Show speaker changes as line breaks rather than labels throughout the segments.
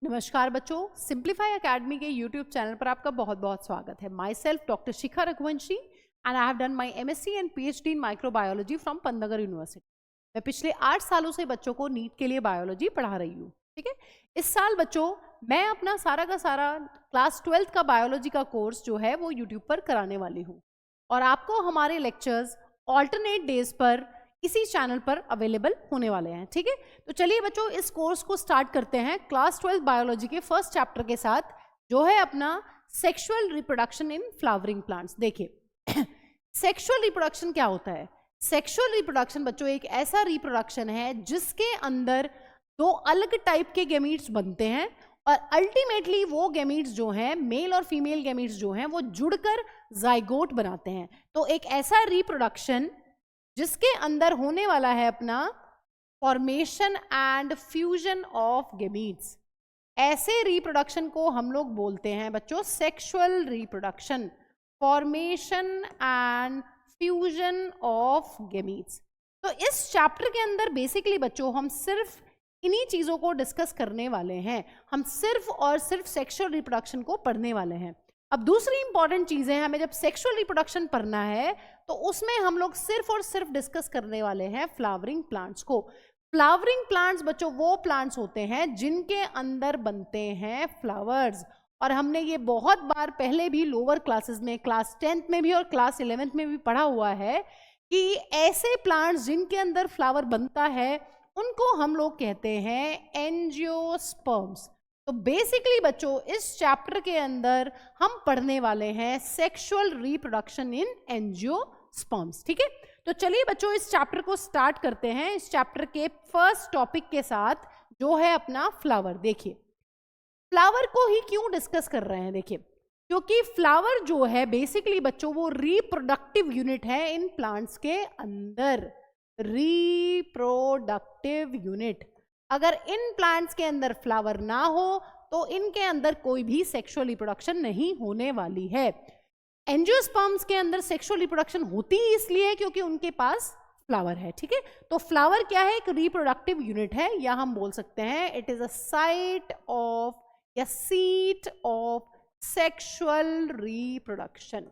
नमस्कार बच्चों, simplify academy के यूट्यूब चैनल पर आपका बहुत बहुत स्वागत है। My self doctor Shikha Raghuvanshi and I have done my MSc and PhD in microbiology from Pantnagar university. मैं पिछले 8 सालों से बच्चों को नीट के लिए बायोलॉजी पढ़ा रही हूँ। ठीक है, इस साल बच्चों मैं अपना सारा का सारा क्लास 12th का बायोलॉजी का कोर्स जो है वो यूट्यूब पर कराने वाली हूँ और आपको हमारे लेक्चर्स ऑल्टरनेट डेज पर इसी चैनल पर अवेलेबल होने वाले हैं। ठीक है, तो चलिए बच्चों इस कोर्स को स्टार्ट करते हैं क्लास 12 बायोलॉजी के फर्स्ट चैप्टर के साथ, जो है अपना sexual reproduction in flowering plants. देखिए सेक्सुअल रिप्रोडक्शन क्या होता है? सेक्सुअल रिप्रोडक्शन बच्चों एक ऐसा रिप्रोडक्शन है जिसके अंदर दो अलग टाइप के गैमीट्स बनते हैं और अल्टीमेटली वो गैमीट्स जो हैं, मेल और फीमेल गैमीट्स जो हैं, वो जुड़कर जाइगोट बनाते हैं। तो एक ऐसा रिप्रोडक्शन जिसके अंदर होने वाला है अपना formation and fusion of gametes, ऐसे रिप्रोडक्शन को हम लोग बोलते हैं बच्चों sexual reproduction, formation and fusion of gametes. तो इस चैप्टर के अंदर बेसिकली बच्चों हम सिर्फ इन्हीं चीजों को डिस्कस करने वाले हैं। हम सिर्फ और सिर्फ सेक्सुअल रिप्रोडक्शन को पढ़ने वाले हैं। अब दूसरी इंपॉर्टेंट चीजें, हमें जब सेक्सुअल रिप्रोडक्शन पढ़ना है तो उसमें हम लोग सिर्फ और सिर्फ डिस्कस करने वाले हैं फ्लावरिंग प्लांट्स को। फ्लावरिंग प्लांट्स बच्चों वो प्लांट्स होते हैं जिनके अंदर बनते हैं फ्लावर्स, और हमने ये बहुत बार पहले भी लोअर क्लासेस में, क्लास 10th में भी और क्लास 11th में भी पढ़ा हुआ है कि ऐसे प्लांट्स जिनके अंदर फ्लावर बनता है उनको हम लोग कहते हैं एंजियोस्पर्म्स। तो बेसिकली बच्चों इस चैप्टर के अंदर हम पढ़ने वाले हैं सेक्सुअल रिप्रोडक्शन इन एंजियोस्पर्म्स। ठीक है, तो चलिए बच्चों इस चैप्टर को स्टार्ट करते हैं। इस चैप्टर के फर्स्ट टॉपिक के साथ जो है अपना फ्लावर। देखिए फ्लावर को ही क्यों डिस्कस कर रहे हैं? देखिए क्योंकि फ्लावर जो है बेसिकली बच्चों वो रिप्रोडक्टिव यूनिट है इन प्लांट्स के अंदर, रिप्रोडक्टिव यूनिट। अगर इन प्लांट्स के अंदर फ्लावर ना हो तो इनके अंदर कोई भी सेक्सुअल रिप्रोडक्शन नहीं होने वाली है। एंजियोस्पर्म्स के अंदर सेक्सुअल रिप्रोडक्शन होती ही इसलिए है क्योंकि उनके पास फ्लावर है। ठीक है, तो फ्लावर क्या है? एक रिप्रोडक्टिव यूनिट है, या हम बोल सकते हैं it is a site of या सीट ऑफ सेक्सुअल रिप्रोडक्शन।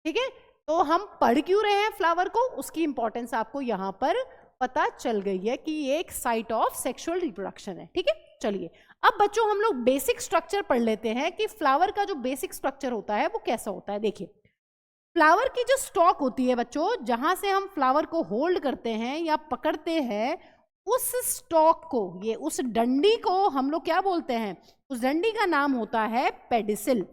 ठीक है, तो हम पढ़ क्यों रहे हैं फ्लावर को, उसकी इंपॉर्टेंस आपको यहां पर पता चल गई है कि ये एक साइट ऑफ सेक्सुअल रिप्रोडक्शन है। ठीक है, चलिए अब बच्चों हम लोग बेसिक स्ट्रक्चर पढ़ लेते हैं कि फ्लावर का जो बेसिक स्ट्रक्चर होता है वो कैसा होता है। देखिए फ्लावर की जो स्टॉक होती है बच्चों, जहां से हम फ्लावर को होल्ड करते हैं या पकड़ते हैं, उस स्टॉक को, ये उस डंडी को हम लोग क्या बोलते हैं? उस डंडी का नाम होता है पेडिसिल।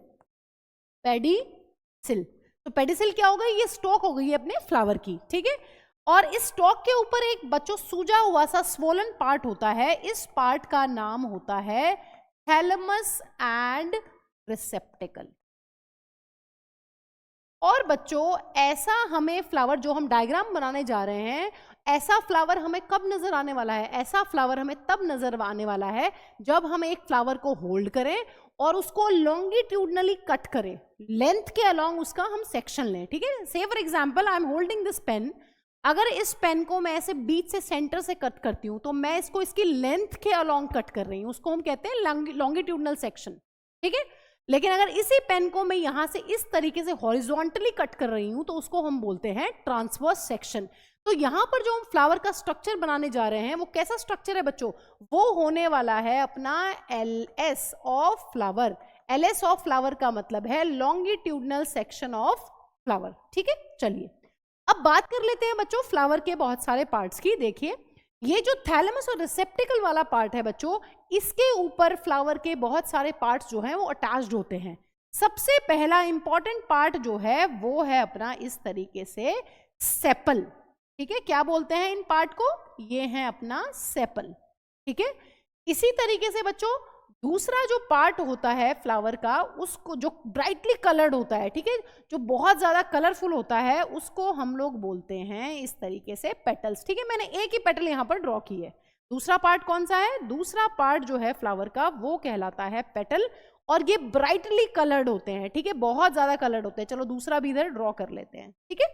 पेडिसिल, तो पेडिसिल क्या हो गई? ये स्टॉक हो गई है अपने फ्लावर की। ठीक है, और इस स्टॉक के ऊपर एक बच्चों सूजा हुआ सा स्वोलन पार्ट होता है, इस पार्ट का नाम होता है थैलेमस एंड रिसेप्टेकल। और बच्चों ऐसा हमें फ्लावर, जो हम डायग्राम बनाने जा रहे हैं, ऐसा फ्लावर हमें कब नजर आने वाला है? ऐसा फ्लावर हमें तब नजर आने वाला है जब हम एक फ्लावर को होल्ड करें और उसको लॉन्गिट्यूडनली कट करें, लेंथ के अलोंग उसका हम सेक्शन लें। ठीक है, say for example I am holding this pen, अगर इस पेन को मैं ऐसे बीच से सेंटर से कट करती हूं तो मैं इसको इसकी लेंथ के अलोंग कट कर रही हूं, उसको हम कहते हैं लॉन्गिट्यूडनल सेक्शन। ठीक है, लेकिन अगर इसी पेन को मैं यहां से इस तरीके से हॉरिजॉन्टली कट कर रही हूं तो उसको हम बोलते हैं ट्रांसवर्स सेक्शन। तो यहां पर जो हम फ्लावर का स्ट्रक्चर बनाने जा रहे हैं वो कैसा स्ट्रक्चर है बच्चों? वो होने वाला है अपना LS of flower. LS of flower का मतलब है लॉन्गिट्यूडनल सेक्शन ऑफ फ्लावर। ठीक है, चलिए अब बात कर लेते हैं बच्चों फ्लावर के बहुत सारे पार्ट्स की। देखिए ये जो थैलेमस और रिसेप्टिकल वाला पार्ट है बच्चों, इसके ऊपर फ्लावर के बहुत सारे पार्ट्स जो हैं वो अटैच्ड होते हैं। सबसे पहला इंपॉर्टेंट पार्ट जो है वो है अपना इस तरीके से सेपल। ठीक है, क्या बोलते हैं इन पार्ट को? ये है अपना सेपल। ठीक है, इसी तरीके से बच्चों दूसरा जो पार्ट होता है फ्लावर का, उसको जो ब्राइटली कलर्ड होता है, ठीक है, जो बहुत ज्यादा कलरफुल होता है, उसको हम लोग बोलते हैं इस तरीके से पेटल्स। ठीक है, मैंने एक ही पेटल यहाँ पर ड्रॉ की है। दूसरा पार्ट कौन सा है? दूसरा पार्ट जो है फ्लावर का वो कहलाता है पेटल, और ये ब्राइटली कलर्ड होते हैं। ठीक है, बहुत ज्यादा कलर्ड होते हैं। चलो दूसरा भी इधर ड्रॉ कर लेते हैं। ठीक है,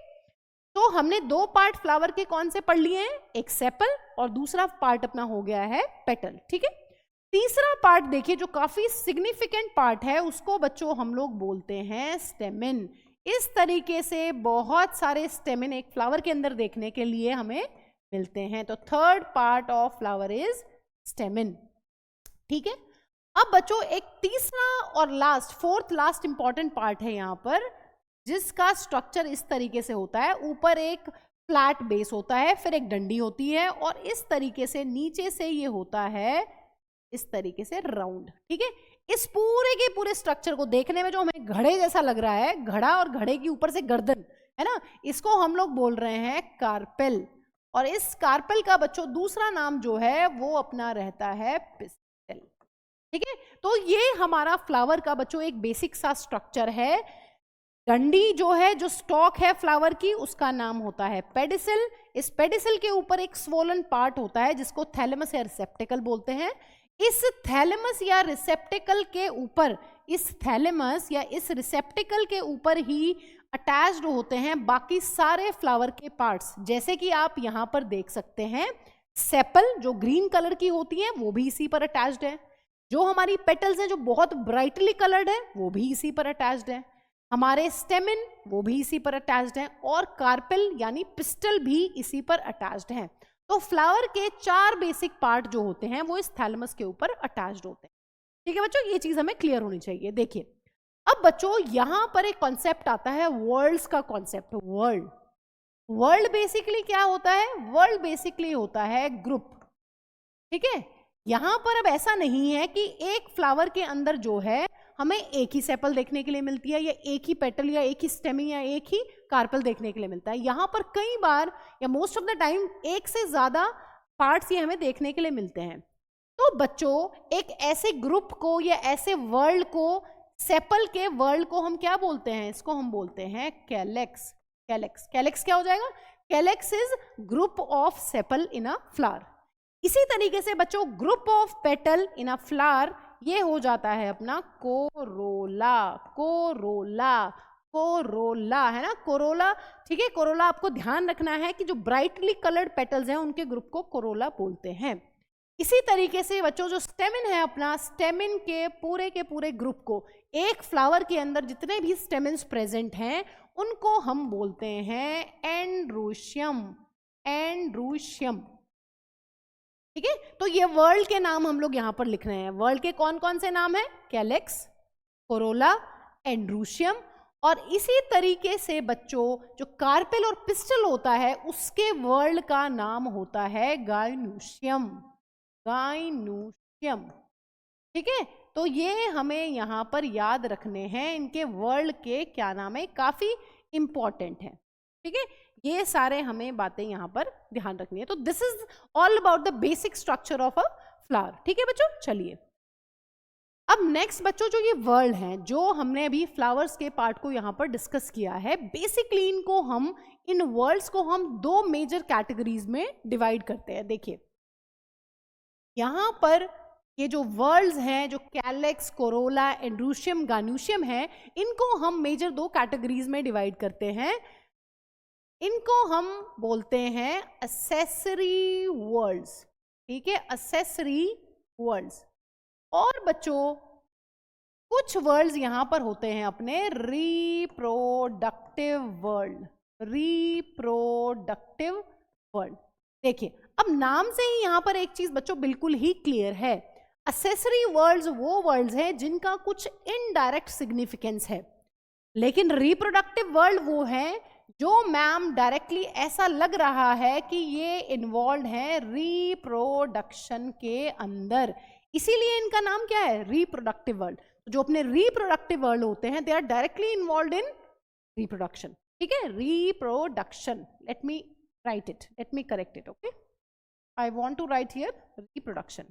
तो हमने दो पार्ट फ्लावर के कौन से पढ़ लिए हैं? एक सेपल और दूसरा पार्ट अपना हो गया है पेटल। ठीक है, तीसरा पार्ट देखिए जो काफी सिग्निफिकेंट पार्ट है, उसको बच्चों हम लोग बोलते हैं स्टेमिन। इस तरीके से बहुत सारे स्टेमिन एक फ्लावर के अंदर देखने के लिए हमें मिलते हैं। तो third part of flower is stamen. ठीक है, अब बच्चों एक तीसरा और last, fourth last important part है यहाँ पर, जिसका स्ट्रक्चर इस तरीके से होता है। ऊपर एक फ्लैट बेस होता है, फिर एक डंडी होती है, और इस तरीके से नीचे से ये होता है इस तरीके से राउंड। ठीक है, इस पूरे के पूरे स्ट्रक्चर को देखने में जो हमें घड़े जैसा लग रहा है, घड़ा और घड़े की ऊपर से गर्दन है ना, इसको हम लोग बोल रहे हैं कार्पेल। और इस कार्पेल का बच्चों दूसरा नाम जो है वो अपना रहता है पिस्टल। ठीक है, तो ये हमारा फ्लावर का बच्चों एक बेसिक सा स्ट्रक्चर है। डंडी जो है, जो स्टॉक है फ्लावर की, उसका नाम होता है पेडिसल। इस पेडिसल के ऊपर एक स्वोलन पार्ट होता है जिसको थैलेमस या रिसेप्टिकल बोलते हैं। इस थैलेमस या रिसेप्टिकल के ऊपर, इस थैलेमस या इस रिसेप्टिकल के ऊपर ही अटैच्ड होते हैं बाकी सारे फ्लावर के पार्ट्स। जैसे कि आप यहाँ पर देख सकते हैं, सेपल जो ग्रीन कलर की होती है वो भी इसी पर अटैच्ड है। जो हमारी पेटल्स हैं जो बहुत ब्राइटली कलर्ड है वो भी इसी पर अटैच्ड है। हमारे स्टेमिन वो भी इसी पर अटैच्ड हैं, और कार्पेल यानी पिस्टल भी इसी पर अटैच्ड हैं। तो फ्लावर के 4 बेसिक पार्ट जो होते हैं वो इस थैलेमस के ऊपर अटैच्ड होते हैं। ठीक है बच्चों, ये चीज हमें क्लियर होनी चाहिए। देखिए अब बच्चों यहां पर एक कॉन्सेप्ट आता है वर्ल्ड्स का कॉन्सेप्ट। वर्ल्ड बेसिकली क्या होता है? वर्ल्ड बेसिकली होता है ग्रुप। ठीक है, यहां पर अब ऐसा नहीं है कि एक फ्लावर के अंदर जो है हमें एक ही सेपल देखने के लिए मिलती है, या एक ही पेटल, या एक ही स्टेमी, या एक ही कार्पेल देखने के लिए मिलता है। यहाँ पर कई बार या मोस्ट ऑफ द टाइम एक से ज्यादा पार्ट्स ये हमें देखने के लिए मिलते हैं। तो बच्चों एक ऐसे ग्रुप को या ऐसे वर्ल्ड को, सेपल के वर्ल्ड को हम क्या बोलते हैं? इसको हम बोलते हैं कैलेक्स। कैलेक्स क्या हो जाएगा? Calyx is group of sepal in a flower. इसी तरीके से बच्चों group of petal in a flower ये हो जाता है अपना कोरोला। कोरोला है ना, कोरोला। ठीक है, कोरोला आपको ध्यान रखना है कि जो ब्राइटली कलर्ड पेटल्स हैं उनके ग्रुप को कोरोला बोलते हैं। इसी तरीके से बच्चों जो स्टेमिन है अपना, स्टेमिन के पूरे ग्रुप को, एक फ्लावर के अंदर जितने भी स्टेमिन्स प्रेजेंट हैं उनको हम बोलते हैं एंड्रोशियम। ठीक है, तो ये वर्ल्ड के नाम हम लोग यहां पर लिख रहे हैं। वर्ल्ड के कौन कौन से नाम है? Calyx, Corolla, androecium. और इसी तरीके से बच्चों जो कार्पेल और पिस्टल होता है उसके वर्ल्ड का नाम होता है गाइनोशियम। ठीक है, तो ये हमें यहां पर याद रखने हैं, इनके वर्ल्ड के क्या नाम है, काफी इंपॉर्टेंट है। ठीक है, ये सारे हमें बातें यहां पर ध्यान रखनी है। तो this is all about the basic structure of a flower. ठीक है बच्चों, चलिए अब नेक्स्ट बच्चों जो ये वर्ल्ड हैं, जो हमने अभी फ्लावर्स के पार्ट को यहाँ पर डिस्कस किया है, बेसिकली इनको हम, इन वर्ल्ड्स को हम 2 मेजर कैटेगरीज में डिवाइड करते हैं। देखिए यहाँ पर ये जो वर्ल्ड्स हैं, जो कैलेक्स, कोरोला, एंड्रोशियम, गाइनोशियम है, इनको हम मेजर 2 कैटेगरीज में डिवाइड करते हैं। इनको हम बोलते हैं असेसरी वर्ल्ड्स। ठीक है, असेसरी वर्ल्ड्स। और बच्चों कुछ वर्ल्ड्स यहां पर होते हैं अपने रिप्रोडक्टिव वर्ल्ड। देखिए अब नाम से ही यहां पर एक चीज बच्चों बिल्कुल ही क्लियर है, असेसरी वर्ल्ड्स वो वर्ल्ड्स हैं जिनका कुछ इनडायरेक्ट सिग्निफिकेंस है, लेकिन रिप्रोडक्टिव वर्ल्ड वो है जो मैम डायरेक्टली ऐसा लग रहा है कि ये इन्वॉल्व है रिप्रोडक्शन के अंदर, इसीलिए इनका नाम क्या है? Reproductive whorl. जो अपने रिप्रोडक्टिव वर्ल्ड होते हैं they are directly involve in reproduction. ठीक है, reproduction. Let me write it, let me correct it. Okay, I want to write here reproduction.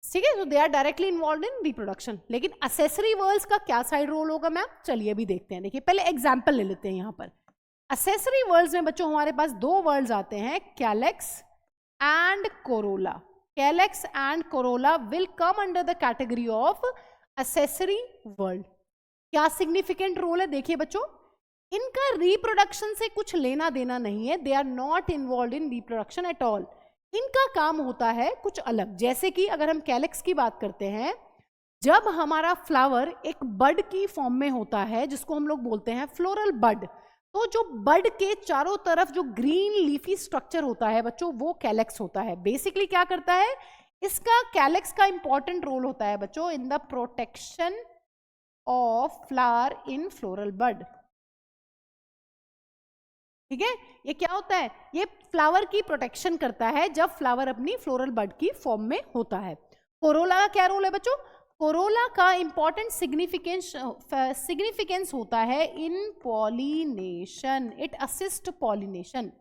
ठीक है, तो they are directly involve in reproduction. लेकिन असेसरी वर्ल्ड्स का क्या साइड रोल होगा ma'am? चलिए अभी देखते हैं। देखिए पहले एग्जाम्पल ले लेते हैं। यहाँ पर असेसरी वर्ल्ड्स में बच्चों हमारे पास 2 वर्ल्ड्स आते हैं, calyx and Corolla. Calyx and Corolla will come under the category of accessory world. क्या सिग्निफिकेंट रोल है? देखिए बच्चों, इनका रिप्रोडक्शन से कुछ लेना देना नहीं है, they are not involve in reproduction at all. इनका काम होता है कुछ अलग। जैसे कि अगर हम कैलेक्स की बात करते हैं, जब हमारा फ्लावर एक बड की फॉर्म में होता है जिसको हम लोग बोलते हैं फ्लोरल बड, तो जो बड के चारों तरफ जो ग्रीन लीफी स्ट्रक्चर होता है बच्चों, वो कैलेक्स होता है। बेसिकली क्या करता है, इसका कैलेक्स का इंपॉर्टेंट रोल होता है बच्चों in the protection of flower in floral bud. ठीक है, ये क्या होता है, ये फ्लावर की प्रोटेक्शन करता है जब फ्लावर अपनी फ्लोरल बड की फॉर्म में होता है। कोरोला का क्या रोल है बच्चों, कोरोला का इंपॉर्टेंट सिग्निफिकेंस होता है इन पॉलिनेशन, इट असिस्ट पॉलिनेशन।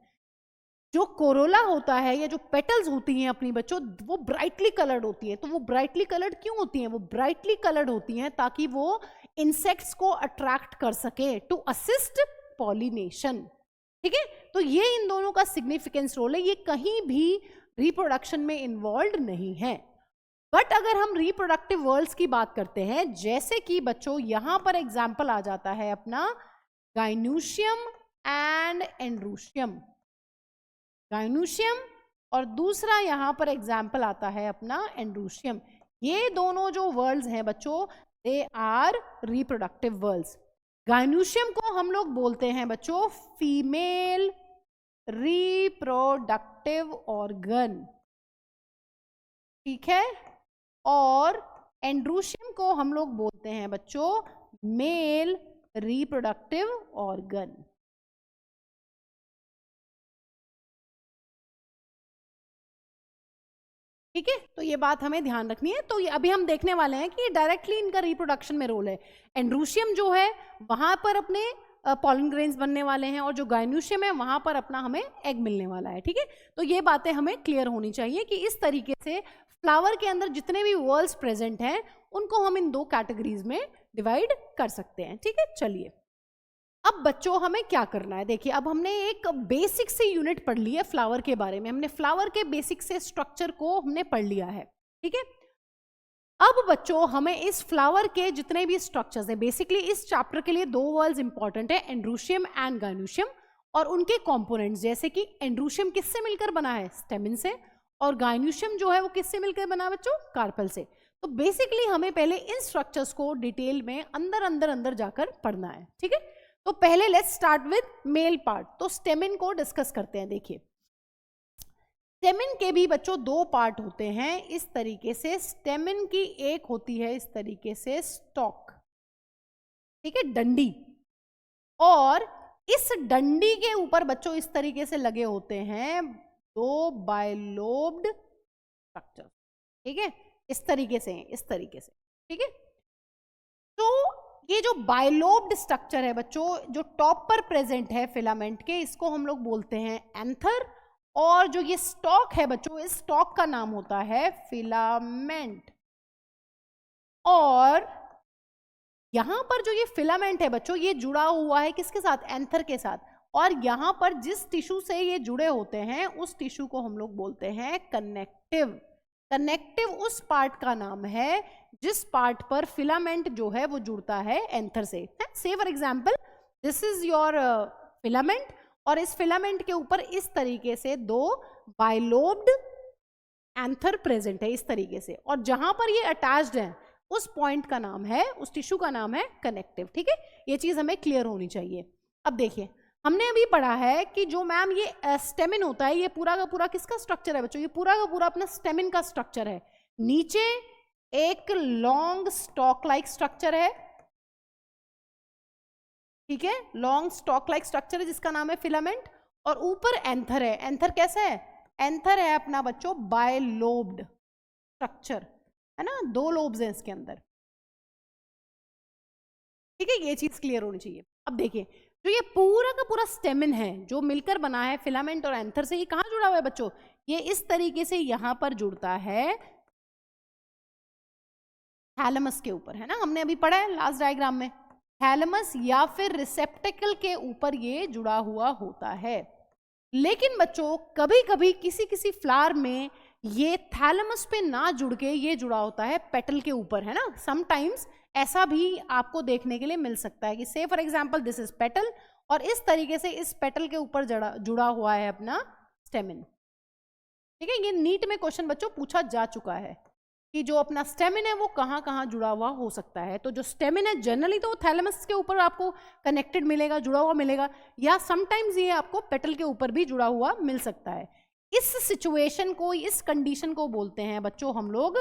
जो कोरोला होता है या जो पेटल्स होती हैं अपनी बच्चों, वो ब्राइटली कलर्ड होती है। तो वो ब्राइटली कलर्ड क्यों होती हैं, वो ब्राइटली कलर्ड होती हैं ताकि वो इंसेक्ट्स को अट्रैक्ट कर सके, टू असिस्ट पॉलिनेशन। ठीक है, तो ये इन दोनों का सिग्निफिकेंस रोल है, ये कहीं भी रिप्रोडक्शन में इन्वॉल्व नहीं है। बट अगर हम रिप्रोडक्टिव वर्ल्स की बात करते हैं, जैसे कि बच्चों यहां पर एग्जाम्पल आ जाता है अपना गाइनूशियम एंड एंड्रूशियम, गाइनूशियम, और दूसरा यहां पर एग्जाम्पल आता है अपना एंड्रूशियम। ये दोनों जो वर्ल्स हैं बच्चों, दे आर रिप्रोडक्टिव वर्ल्स। गाइनूशियम को हम लोग बोलते हैं बच्चों फीमेल रिप्रोडक्टिव ऑर्गन, ठीक है, और एंड्रूशियम को हम लोग बोलते हैं बच्चों मेल रिप्रोडक्टिव ऑर्गन। ठीक है, तो ये बात हमें ध्यान रखनी है। तो ये अभी हम देखने वाले हैं कि डायरेक्टली इनका रिप्रोडक्शन में रोल है। एंड्रूशियम जो है वहां पर अपने पॉलन ग्रेन्स बनने वाले हैं, और जो गाइनूशियम है वहां पर अपना हमें एग मिलने वाला है। ठीक है, तो ये बातें हमें क्लियर होनी चाहिए कि इस तरीके से फ्लावर के अंदर जितने भी वर्ल्स प्रेजेंट हैं उनको हम इन दो कैटेगरीज में डिवाइड कर सकते हैं। ठीक है, चलिए अब बच्चों हमें क्या करना है, देखिए अब हमने एक बेसिक से यूनिट पढ़ ली है फ्लावर के बारे में, हमने फ्लावर के बेसिक से स्ट्रक्चर को हमने पढ़ लिया है। ठीक है, अब बच्चों हमें इस फ्लावर के जितने भी स्ट्रक्चर्स हैं, बेसिकली इस चैप्टर के लिए दो वर्ड्स इंपॉर्टेंट है, एंड्रूशियम एंड गाइनूशियम, और उनके कंपोनेंट्स। जैसे कि एंड्रूशियम किससे मिलकर बना है, स्टेमिन से, और गाइनूशियम जो है वो किससे मिलकर बना है बच्चों, कार्पल से। तो बेसिकली हमें पहले इन स्ट्रक्चर्स को डिटेल में अंदर अंदर अंदर जाकर पढ़ना है। ठीक है, तो पहले let's start with male part. तो स्टेमिन को डिस्कस करते हैं। देखिए स्टेमिन के भी बच्चों दो पार्ट होते हैं इस तरीके से। स्टेमिन की एक होती है इस तरीके से स्टॉक, ठीक है, डंडी, और इस डंडी के ऊपर बच्चों इस तरीके से लगे होते हैं दो बायलोब्ड स्ट्रक्चर। ठीक है, इस तरीके से, इस तरीके से। ठीक है, तो ये जो बायलोब्ड स्ट्रक्चर है बच्चों, जो टॉप पर प्रेजेंट है फिलामेंट के, इसको हम लोग बोलते हैं एंथर, और जो ये स्टॉक है बच्चों, इस स्टॉक का नाम होता है फिलामेंट। और यहां पर जो ये फिलामेंट है बच्चों, ये जुड़ा हुआ है किसके साथ, एंथर के साथ, और यहां पर जिस टिश्यू से ये जुड़े होते हैं उस टिश्यू को हम लोग बोलते हैं कनेक्टिव। कनेक्टिव उस पार्ट का नाम है जिस पार्ट पर फिलामेंट जो है वो जुड़ता है एंथर से। से for example this is your filament, और इस फिलामेंट के ऊपर इस तरीके से दो बायलोब्ड एंथर प्रेजेंट है इस तरीके से, और जहां पर ये अटैच्ड है उस पॉइंट का नाम है, उस टिश्यू का नाम है कनेक्टिव। ठीक है, ये चीज हमें क्लियर होनी चाहिए। अब देखिए हमने अभी पढ़ा है कि जो मैम ये स्टेमिन होता है, ये पूरा का पूरा किसका स्ट्रक्चर है बच्चों, ये पूरा का पूरा अपना स्टेमिन का स्ट्रक्चर है। नीचे एक लॉन्ग स्टॉक लाइक स्ट्रक्चर है, ठीक है, लॉन्ग स्टॉक लाइक स्ट्रक्चर है जिसका नाम है फिलामेंट, और ऊपर एंथर है। एंथर कैसा है, एंथर है अपना बच्चों बायलोब्ड स्ट्रक्चर, है ना, दो लोब्स हैं इसके अंदर। ठीक है, ये चीज क्लियर होनी चाहिए। अब देखिए जो ये पूरा का पूरा स्टेमिन है जो मिलकर बना है फिलामेंट और एंथर से, ये कहाँ जुड़ा हुआ है बच्चों, ये इस तरीके से यहां पर जुड़ता है थैलेमस के ऊपर, है ना, हमने अभी पढ़ा है लास्ट डायग्राम में, थैलेमस या फिर रिसेप्टेकल के ऊपर ये जुड़ा हुआ होता है। लेकिन बच्चों कभी कभी किसी किसी फ्लावर में ये थैलेमस पे ना जुड़ के ये जुड़ा होता है पेटल के ऊपर, है ना, समटाइम्स ऐसा भी आपको देखने के लिए मिल सकता है कि से for example this is petal, और इस तरीके से इस पेटल के ऊपर जुड़ा हुआ है अपना स्टेमिन। ठीक है, ये नीट में क्वेश्चन बच्चों पूछा जा चुका है कि जो अपना स्टेमिन है वो कहाँ कहाँ जुड़ा हुआ हो सकता है। तो जो स्टेमिन है जनरली तो थैलेमस के ऊपर आपको कनेक्टेड मिलेगा, जुड़ा हुआ मिलेगा, या समटाइम्स ये आपको पेटल के ऊपर भी जुड़ा हुआ मिल सकता है। इस सिचुएशन को, इस कंडीशन को बोलते हैं बच्चों हम लोग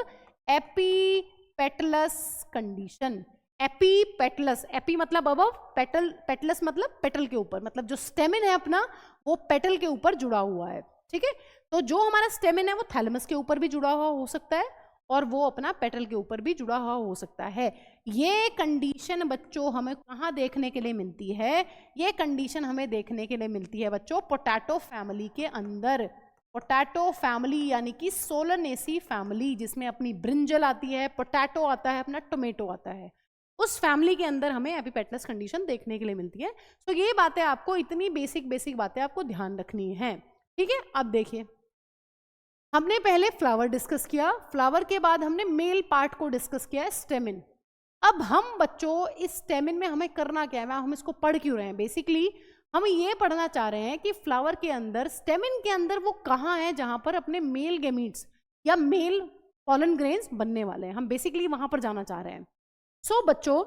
एपीपेटलस कंडीशन। एपीपेटलस, एपी मतलब अबव, पेटल, पेटलस मतलब पेटल के ऊपर, मतलब जो स्टेमिन है अपना वो पेटल के ऊपर जुड़ा हुआ है। ठीक है, तो जो हमारा स्टेमिन है वो थैलेमस के ऊपर भी जुड़ा हुआ हो सकता है और वो अपना पेटल के ऊपर भी जुड़ा हुआ हो सकता है। ये कंडीशन बच्चों हमें कहाँ देखने के लिए मिलती है? ये कंडीशन हमें देखने के लिए मिलती है बच्चों पोटैटो फैमिली के अंदर। पोटैटो फैमिली यानी कि सोलनेसी फैमिली, जिसमें अपनी ब्रिंजल आती है, पोटैटो आता है, अपना टोमेटो आता है, उस फैमिली के अंदर हमें एपीपेटलस कंडीशन देखने के लिए मिलती है। तो ये बातें आपको, इतनी बेसिक बातें आपको ध्यान रखनी है। ठीक है, अब देखिए हमने पहले फ्लावर डिस्कस किया, फ्लावर के बाद हमने मेल पार्ट को डिस्कस किया, स्टेमिन। अब हम बच्चों इस स्टेमिन में हमें करना क्या है, हम इसको पढ़ क्यों रहे हैं? बेसिकली हम ये पढ़ना चाह रहे हैं कि फ्लावर के अंदर, स्टेमिन के अंदर वो कहाँ है जहां पर अपने मेल गेमीट्स या मेल पॉलन ग्रेन्स बनने वाले हैं। हम बेसिकली वहां पर जाना चाह रहे हैं। सो बच्चों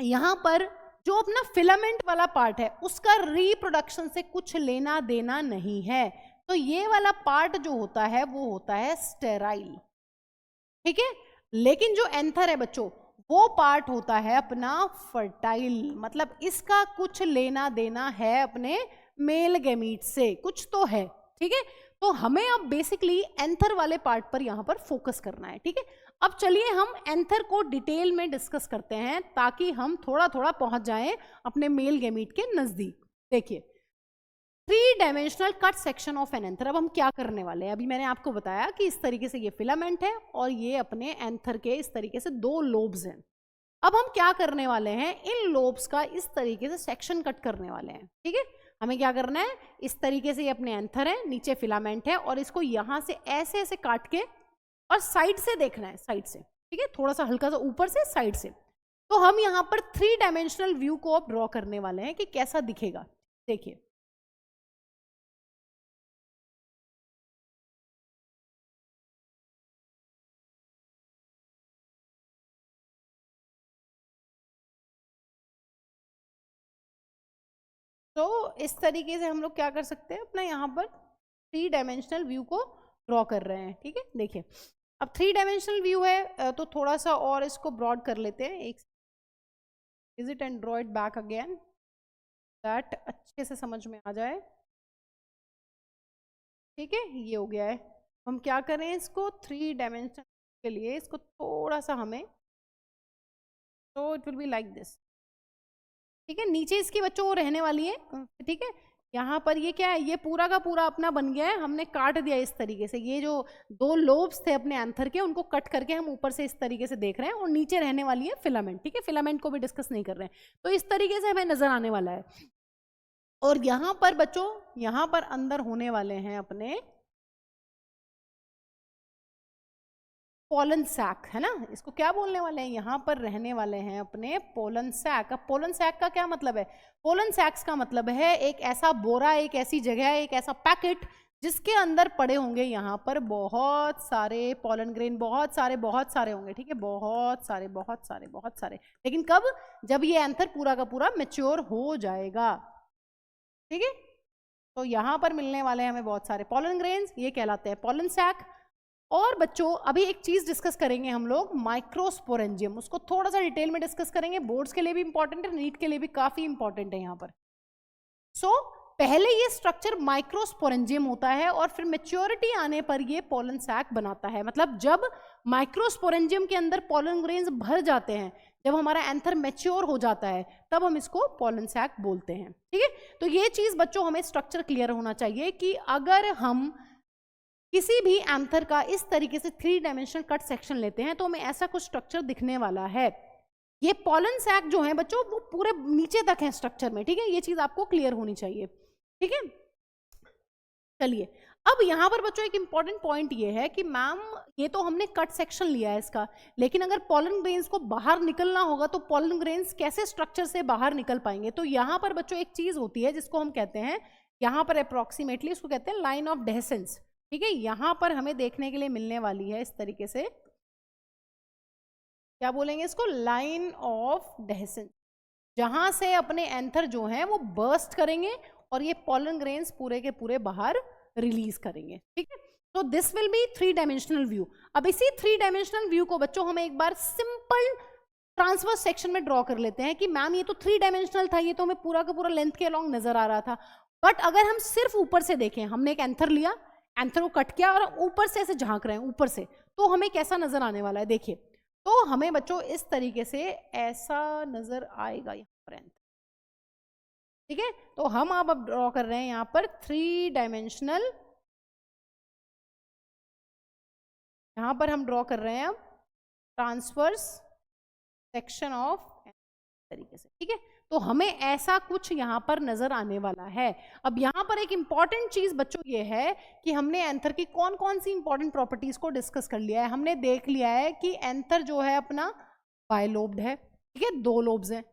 यहाँ पर जो अपना फिलामेंट वाला पार्ट है उसका रिप्रोडक्शन से कुछ लेना देना नहीं है। तो ये वाला पार्ट जो होता है वो होता है स्टेराइल। ठीक है, लेकिन जो एंथर है बच्चों वो पार्ट होता है अपना फर्टाइल, मतलब इसका कुछ लेना देना है अपने मेल गैमीट से, कुछ तो है। ठीक है, तो हमें अब बेसिकली एंथर वाले पार्ट पर यहां पर फोकस करना है। ठीक है, अब चलिए हम एंथर को डिटेल में डिस्कस करते हैं ताकि हम थोड़ा थोड़ा पहुंच जाएं अपने मेल गैमीट के नजदीक। देखिए 3 dimensional cut section of an anther. अब हम क्या करने वाले हैं? अभी मैंने आपको बताया कि इस तरीके से ये फिलामेंट है और ये अपने एंथर के इस तरीके से 2 लोब्स हैं। अब हम क्या करने वाले हैं? इन लोब्स का इस तरीके से सेक्शन कट करने वाले हैं। ठीक है, हमें क्या करना है, इस तरीके से ये अपने एंथर है, नीचे फिलामेंट है और इसको यहां से ऐसे ऐसे काट के और साइड से देखना है, साइड से। ठीक है, थोड़ा सा हल्का सा ऊपर से, साइड से। तो हम यहाँ पर 3 डायमेंशनल व्यू को अब ड्रॉ करने वाले हैं कि कैसा दिखेगा। देखिए तो इस तरीके से हम लोग क्या कर सकते हैं, अपना यहाँ पर 3 डायमेंशनल व्यू को ड्रॉ कर रहे हैं। ठीक है, देखिए अब 3 डायमेंशनल व्यू है तो थोड़ा सा और इसको ब्रॉड कर लेते हैं। एक visit and draw it back again, that अच्छे से समझ में आ जाए। ठीक है, ये हो गया है। हम क्या करें, इसको 3 डायमेंशन के लिए इसको थोड़ा सा हमें, तो it will be like this. ठीक है, नीचे इसकी बच्चों वो रहने वाली है। ठीक है, यहाँ पर ये क्या है, ये पूरा का पूरा अपना बन गया है, हमने काट दिया इस तरीके से। ये जो 2 लोब्स थे अपने एंथर के उनको कट करके हम ऊपर से इस तरीके से देख रहे हैं और नीचे रहने वाली है फिलामेंट। ठीक है, फिलामेंट को भी डिस्कस नहीं कर रहे हैं, तो इस तरीके से हमें नजर आने वाला है। और यहाँ पर बच्चों, यहाँ पर अंदर होने वाले हैं अपने पोलन सैक, है ना, इसको क्या बोलने वाले हैं, यहाँ पर रहने वाले हैं अपने पोलन सैक। अब पोलन सैक का क्या मतलब है? पोलन सैक्स का मतलब है एक ऐसा बोरा, एक ऐसी जगह, एक ऐसा पैकेट जिसके अंदर पड़े होंगे यहाँ पर बहुत सारे पोलन ग्रेन, बहुत सारे होंगे। ठीक है, बहुत सारे। लेकिन कब? जब ये एंथर पूरा का पूरा मैच्योर हो जाएगा। ठीक है, तो यहाँ पर मिलने वाले हैं हमें बहुत सारे पोलन ग्रेन्स, ये कहलाते हैं पोलन सैक। और बच्चों अभी एक चीज डिस्कस करेंगे हम लोग, माइक्रोस्पोरेंजियम, उसको थोड़ा सा डिटेल में डिस्कस करेंगे। बोर्ड्स के लिए भी इंपॉर्टेंट है, नीट के लिए भी काफी इंपॉर्टेंट है यहाँ पर। पहले ये स्ट्रक्चर माइक्रोस्पोरेंजियम होता है और फिर मेच्योरिटी आने पर ये पोलन सैक बनाता है। मतलब जब माइक्रोस्पोरेंजियम के अंदर पोलन ग्रेन्स भर जाते हैं, जब हमारा एंथर मैच्योर हो जाता है, तब हम इसको पोलन सैक बोलते हैं। ठीक है, तो ये चीज बच्चों हमें स्ट्रक्चर क्लियर होना चाहिए कि अगर हम किसी भी एंथर का इस तरीके से 3 डायमेंशनल कट सेक्शन लेते हैं तो हमें ऐसा कुछ स्ट्रक्चर दिखने वाला है। ये पोलन सैक जो है बच्चों वो पूरे नीचे तक है स्ट्रक्चर में। ठीक है, ये चीज आपको क्लियर होनी चाहिए। ठीक है, चलिए अब यहाँ पर बच्चों एक इंपॉर्टेंट पॉइंट ये है कि मैम ये तो हमने कट सेक्शन लिया है इसका, लेकिन अगर पोलन ग्रेन्स को बाहर निकलना होगा तो पोलन ग्रेन्स कैसे स्ट्रक्चर से बाहर निकल पाएंगे? तो यहाँ पर बच्चों एक चीज होती है जिसको हम कहते हैं, यहाँ पर अप्रोक्सीमेटली इसको कहते हैं लाइन ऑफ डेसेंस। ठीक है, यहां पर हमें देखने के लिए मिलने वाली है इस तरीके से, क्या बोलेंगे इसको, लाइन ऑफ डेhiscence, जहां से अपने एंथर जो है वो बर्स्ट करेंगे और ये पॉलन ग्रेन्स पूरे के पूरे बाहर रिलीज करेंगे। ठीक है, तो this will be 3 dimensional view. अब इसी 3 डायमेंशनल व्यू को बच्चों हम एक बार सिंपल ट्रांसवर्स सेक्शन में ड्रॉ कर लेते हैं कि मैम ये तो 3 डायमेंशनल था, ये तो हमें पूरा का पूरा लेंथ के अलॉन्ग नजर आ रहा था, बट अगर हम सिर्फ ऊपर से देखें, हमने एक एंथर लिया, एंथर को कट किया और ऊपर से ऐसे झांक रहे हैं ऊपर से, तो हमें कैसा नजर आने वाला है, देखिए, तो हमें बच्चों इस तरीके से ऐसा नजर आएगा यहाँ पर एंथर। ठीक है, तो हम अब ड्रॉ कर रहे हैं यहाँ पर 3 डायमेंशनल, यहाँ पर हम ड्रॉ कर रहे हैं अब ट्रांसवर्स सेक्शन ऑफ तरीके से। ठीक है, तो हमें ऐसा कुछ यहाँ पर नजर आने वाला है। अब यहाँ पर एक इंपॉर्टेंट चीज बच्चों ये है कि हमने एंथर की कौन कौन सी इंपॉर्टेंट प्रॉपर्टीज को डिस्कस कर लिया है। हमने देख लिया है कि एंथर जो है अपना बायलोब्ड है, ठीक है, 2 लोब्स हैं।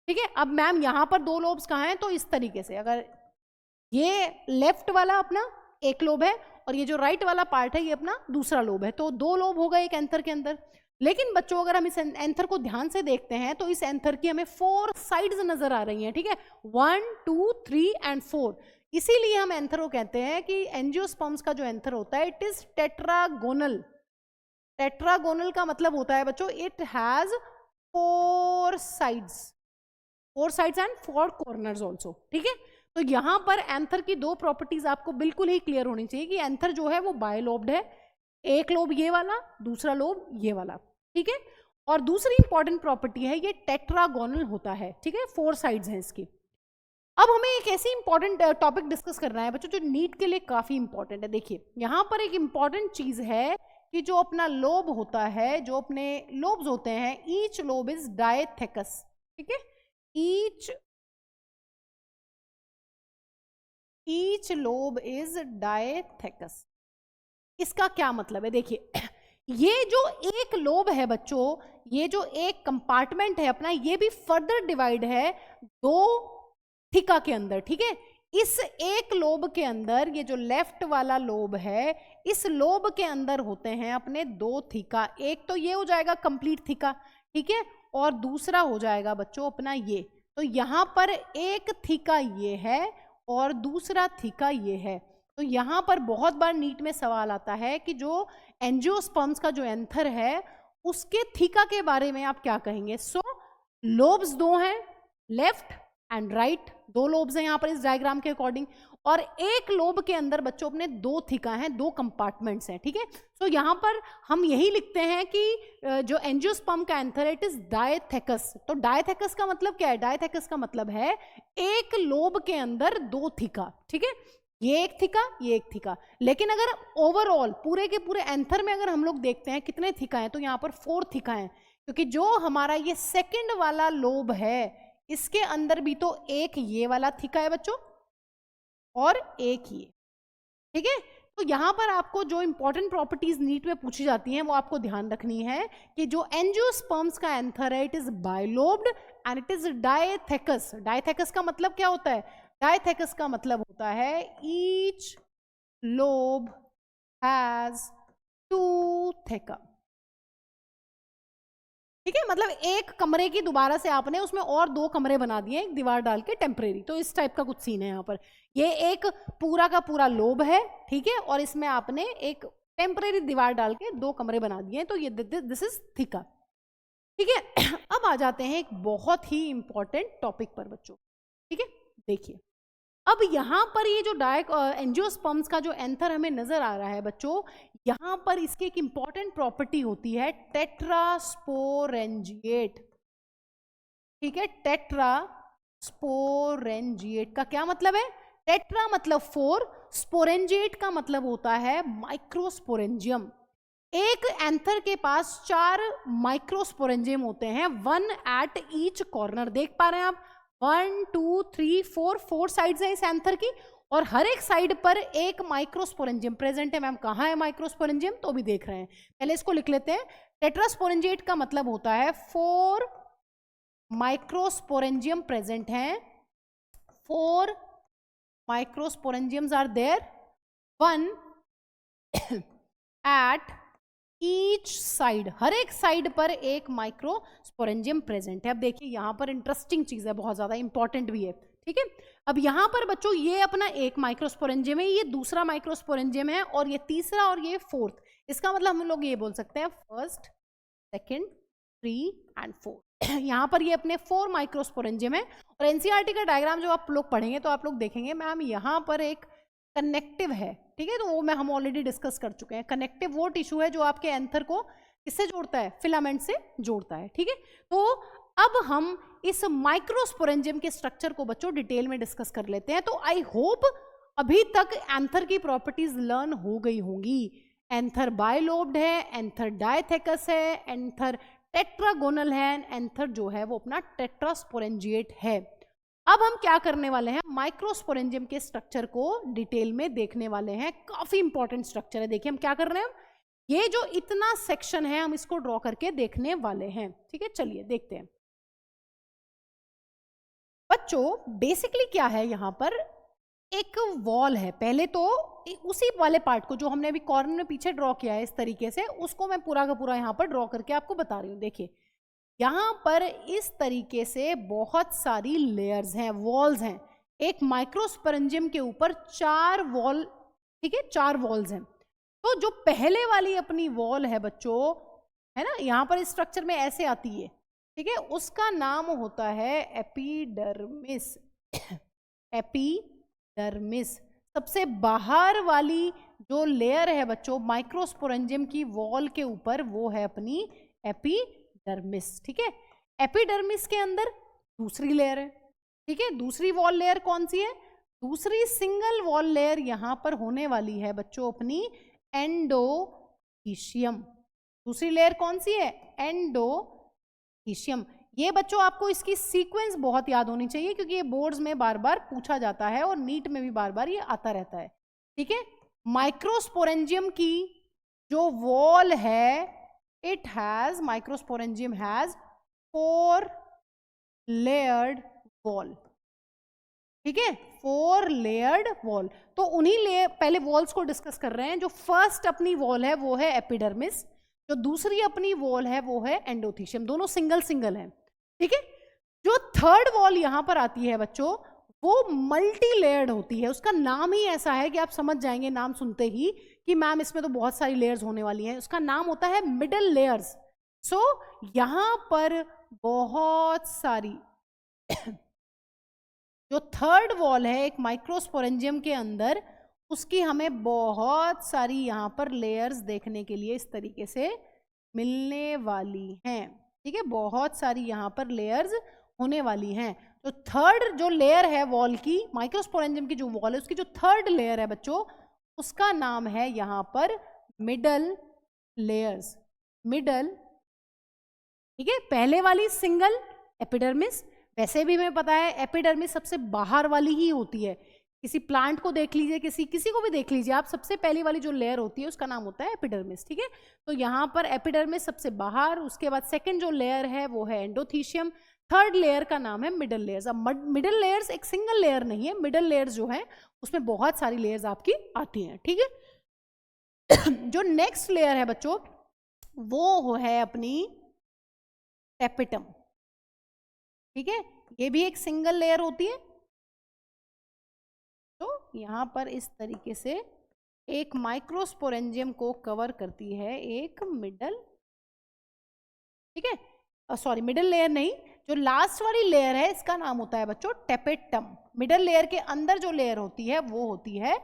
ठीक है, अब मैम यहाँ पर 2 लोब्स कहाँ हैं, तो इस तरीके से, अगर ये लेफ्ट वाला अपना एक लोब है और ये जो राइट वाला पार्ट है ये अपना दूसरा लोब है, तो 2 लोब हो गए एक एंथर के अंदर। लेकिन बच्चों अगर हम इस एंथर को ध्यान से देखते हैं तो इस एंथर की हमें 4 साइड्स नजर आ रही हैं। ठीक है, 1 2 3 एंड 4, इसीलिए हम एंथर को कहते हैं कि एंजियोस्पर्म्स का जो एंथर होता है इट इज टेट्रागोनल। टेट्रागोनल का मतलब होता है बच्चों it has 4 sides, 4 sides and 4 corners also. ठीक है, तो यहां पर एंथर की 2 प्रॉपर्टीज आपको बिल्कुल ही क्लियर होनी चाहिए कि एंथर जो है वो बायलोब्ड है, एक लोब ये वाला, दूसरा लोब ये वाला। ठीक है, और दूसरी इंपॉर्टेंट प्रॉपर्टी है ये टेट्रागोनल होता है। ठीक है, 4 साइड्स हैं इसकी। अब हमें एक ऐसी इंपॉर्टेंट टॉपिक डिस्कस करना है बच्चों जो नीट के लिए काफी इंपॉर्टेंट है। देखिए यहां पर एक इंपॉर्टेंट चीज है कि जो अपना लोब होता है, जो अपने लोब्स होते हैं, ईच लोब इज डायथेकस। ठीक है, ईच लोब इज डायथेकस। इसका क्या मतलब है, देखिए ये जो एक लोब है बच्चों, ये जो एक कंपार्टमेंट है अपना, ये भी फर्दर डिवाइड है 2 थिका के अंदर। ठीक है, इस एक लोब के अंदर, ये जो लेफ्ट वाला लोब है, इस लोब के अंदर होते हैं अपने 2 थिका। एक तो ये हो जाएगा कंप्लीट थिका, ठीक है, और दूसरा हो जाएगा बच्चों अपना ये। तो यहां पर एक थिका ये है और दूसरा थिका ये है। तो यहां पर बहुत बार नीट में सवाल आता है कि जो एंजियोस्पर्म्स का जो एंथर है उसके थिका के बारे में आप क्या कहेंगे। सो लोब्स 2 हैं, लेफ्ट एंड राइट 2 लोब्स हैं यहाँ पर इस डायग्राम के अकॉर्डिंग, और एक लोब के अंदर बच्चों अपने 2 थिका हैं, 2 कंपार्टमेंट्स हैं। ठीक है, तो यहाँ पर हम यही लिखते हैं कि जो एंजियोस्पर्म का एंथर है इट इज डायथेकस। तो डायथेकस का मतलब क्या है, डायथेकस का मतलब है एक लोब के अंदर 2 थिका। ठीक है, ये एक थिका, ये एक थिका। लेकिन अगर ओवरऑल पूरे के पूरे एंथर में अगर हम लोग देखते हैं कितने थिका हैं, तो यहाँ पर 4 थिका हैं, क्योंकि जो हमारा ये सेकंड वाला लोब है इसके अंदर भी तो एक ये वाला थिका है बच्चों और एक ये। ठीक है, तो यहां पर आपको जो इंपॉर्टेंट प्रॉपर्टीज नीट में पूछी जाती हैं वो आपको ध्यान रखनी है कि जो एंजियोस्पर्म्स का एंथर है it is bilobed and it is dithecous. Dithecous का मतलब क्या होता है, डायथेकस का मतलब होता है ईच लोब हैज 2 थिका। ठीक है, मतलब एक कमरे की दोबारा से आपने उसमें और 2 कमरे बना दिए एक दीवार डाल के टेम्परेरी। तो इस टाइप का कुछ सीन है यहाँ पर। ये एक पूरा का पूरा लोब है, ठीक है, और इसमें आपने एक टेम्परेरी दीवार डाल के 2 कमरे बना दिए, तो ये दिस इज थिका। ठीक है, अब आ जाते हैं एक बहुत ही इंपॉर्टेंट टॉपिक पर बच्चों। ठीक है, देखिए अब यहाँ पर ये जो एंजियोस्पर्म्स का जो एंथर हमें नजर आ रहा है बच्चों, यहाँ पर इसकी एक इंपॉर्टेंट प्रॉपर्टी होती है टेट्रास्पोरेंजिएट। ठीक है, टेट्रास्पोरेंजिएट का क्या मतलब है, टेट्रा मतलब 4, स्पोरेंजिएट का मतलब होता है माइक्रोस्पोरेंजियम। एक एंथर के पास 4 माइक्रोस्पोरेंजियम होते हैं, 1 एट ईच कॉर्नर। देख पा रहे हैं आप, 1 2 3 4 साइड्स हैं इस एंथर की, और हर एक साइड पर एक माइक्रोस्पोरेंजियम प्रेजेंट है। मैम कहाँ है माइक्रोस्पोरेंजियम, तो भी देख रहे हैं, पहले इसको लिख लेते हैं। टेट्रास्पोरेंजिएट का मतलब होता है 4 माइक्रोस्पोरेंजियम प्रेजेंट हैं, 4 microsporangiums are there, 1 at each side, हर एक साइड पर एक माइक्रोस्पोरेंजियम प्रेजेंट है। अब देखिए यहाँ पर इंटरेस्टिंग चीज है, बहुत ज्यादा इंपॉर्टेंट भी है, ठीक है। अब यहाँ पर बच्चों ये अपना एक माइक्रोस्पोरेंजियम है, ये दूसरा माइक्रोस्पोरेंजियम है, और ये तीसरा और ये फोर्थ। इसका मतलब हम लोग ये बोल सकते हैं फर्स्ट, सेकेंड, 3 एंड 4। यहाँ पर ये अपने 4 माइक्रोस्पोरेंजियम है। और एनसीईआरटी का डायग्राम जो आप लोग पढ़ेंगे तो आप लोग देखेंगे मैम यहाँ पर एक कनेक्टिव है, ठीक है, तो वो हम ऑलरेडी डिस्कस कर चुके हैं। कनेक्टिव वो टिश्यू है जो आपके एंथर को किससे जोड़ता है, फिलामेंट से जोड़ता है, ठीक है। तो अब हम इस माइक्रोस्पोरेंजियम के स्ट्रक्चर को बच्चों डिटेल में डिस्कस कर लेते हैं। तो आई होप अभी तक एंथर की प्रॉपर्टीज लर्न हो गई होंगी। एंथर बाइलोब्ड है, एंथर डायथेकस है, एंथर टेट्रागोनल है, एंथर जो है वो अपना टेट्रास्पोरेंजिएट है। अब हम क्या करने वाले हैं, माइक्रोस्पोरेंजियम के स्ट्रक्चर को डिटेल में देखने वाले हैं। काफी इंपॉर्टेंट स्ट्रक्चर है। देखिए हम क्या कर रहे हैं, ये जो इतना सेक्शन है हम इसको ड्रॉ करके देखने वाले हैं, ठीक है। चलिए देखते हैं बच्चों। बेसिकली क्या है, यहाँ पर एक वॉल है। पहले तो उसी वाले पार्ट को जो हमने अभी कॉर्नर में पीछे ड्रॉ किया है इस तरीके से, उसको मैं पूरा का पूरा यहाँ पर ड्रॉ करके आपको बता रही हूँ। देखिए यहाँ पर इस तरीके से बहुत सारी लेयर्स हैं, वॉल्स हैं। एक माइक्रोस्पोरेंजियम के ऊपर 4 वॉल, ठीक है, 4 वॉल्स हैं। तो जो पहले वाली अपनी वॉल है बच्चों, है ना, यहाँ पर इस स्ट्रक्चर में ऐसे आती है, ठीक है, उसका नाम होता है एपिडर्मिस। एपिडर्मिस सबसे बाहर वाली जो लेयर है बच्चों माइक्रोस्पोरेंजियम की वॉल के ऊपर, वो है अपनी एपिडर्मिस, ठीक है। एपिडर्मिस के अंदर दूसरी लेयर है, ठीक है। दूसरी वॉल लेयर कौन सी है, दूसरी सिंगल वॉल लेयर यहां पर होने वाली है बच्चों अपनी एंडोथीशियम। दूसरी लेयर कौन सी है, एंडोथीशियम। ये बच्चों आपको इसकी सीक्वेंस बहुत याद होनी चाहिए, क्योंकि ये बोर्ड्स में बार बार पूछा जाता है और नीट में भी बार बार ये आता रहता है, ठीक है। माइक्रोस्पोरेंजियम की जो वॉल है, it has, microsporangium has 4 layered wall, ठीक है, 4 layered wall। तो उन्हीं पहले वॉल्स को डिस्कस कर रहे हैं। जो फर्स्ट अपनी वॉल है वो है एपिडर्मिस, जो दूसरी अपनी वॉल है वो है एंडोथीशियम। दोनों सिंगल सिंगल हैं, ठीक है। जो थर्ड वॉल यहां पर आती है बच्चों, वो मल्टी लेयर्ड होती है। उसका नाम ही ऐसा है कि आप समझ जाएंगे नाम सुनते ही कि मैम इसमें तो बहुत सारी लेयर्स होने वाली हैं। उसका नाम होता है मिडल लेयर्स। सो यहां पर बहुत सारी जो थर्ड वॉल है एक माइक्रोस्पोरेंजियम के अंदर, उसकी हमें बहुत सारी यहां पर लेयर्स देखने के लिए इस तरीके से मिलने वाली हैं, ठीक है। बहुत सारी यहां पर लेयर्स होने वाली हैं। तो थर्ड जो लेयर है वॉल की, माइक्रोस्पोरेंजियम की जो वॉल है उसकी जो थर्ड लेयर है बच्चों, उसका नाम है यहां पर मिडल लेयर्स। मिडल, ठीक है। पहले वाली सिंगल एपिडर्मिस, वैसे भी हमें पता है एपिडर्मिस सबसे बाहर वाली ही होती है। किसी प्लांट को देख लीजिए, किसी को भी देख लीजिए आप, सबसे पहली वाली जो लेयर होती है उसका नाम होता है एपिडर्मिस, ठीक है। तो यहाँ पर एपिडर्मिस सबसे बाहर, उसके बाद सेकंड जो लेयर है वो है एंडोथीशियम, थर्ड लेयर का नाम है मिडल लेयर्स। अब मिडल लेयर्स एक सिंगल लेयर नहीं है, मिडल लेयर्स जो है उसमें बहुत सारी लेयर्स आपकी आती हैं, ठीक है। जो नेक्स्ट लेयर है बच्चों वो है अपनी टेपिटम, ठीक है। ये भी एक सिंगल लेयर होती है। तो यहां पर इस तरीके से एक माइक्रोस्पोरेंजियम को कवर करती है एक मिडल, ठीक है, सॉरी मिडल लेयर नहीं, जो लास्ट वाली लेयर है इसका नाम होता है बच्चों टेपेटम। मिडल लेयर के अंदर जो लेयर होती है वो होती है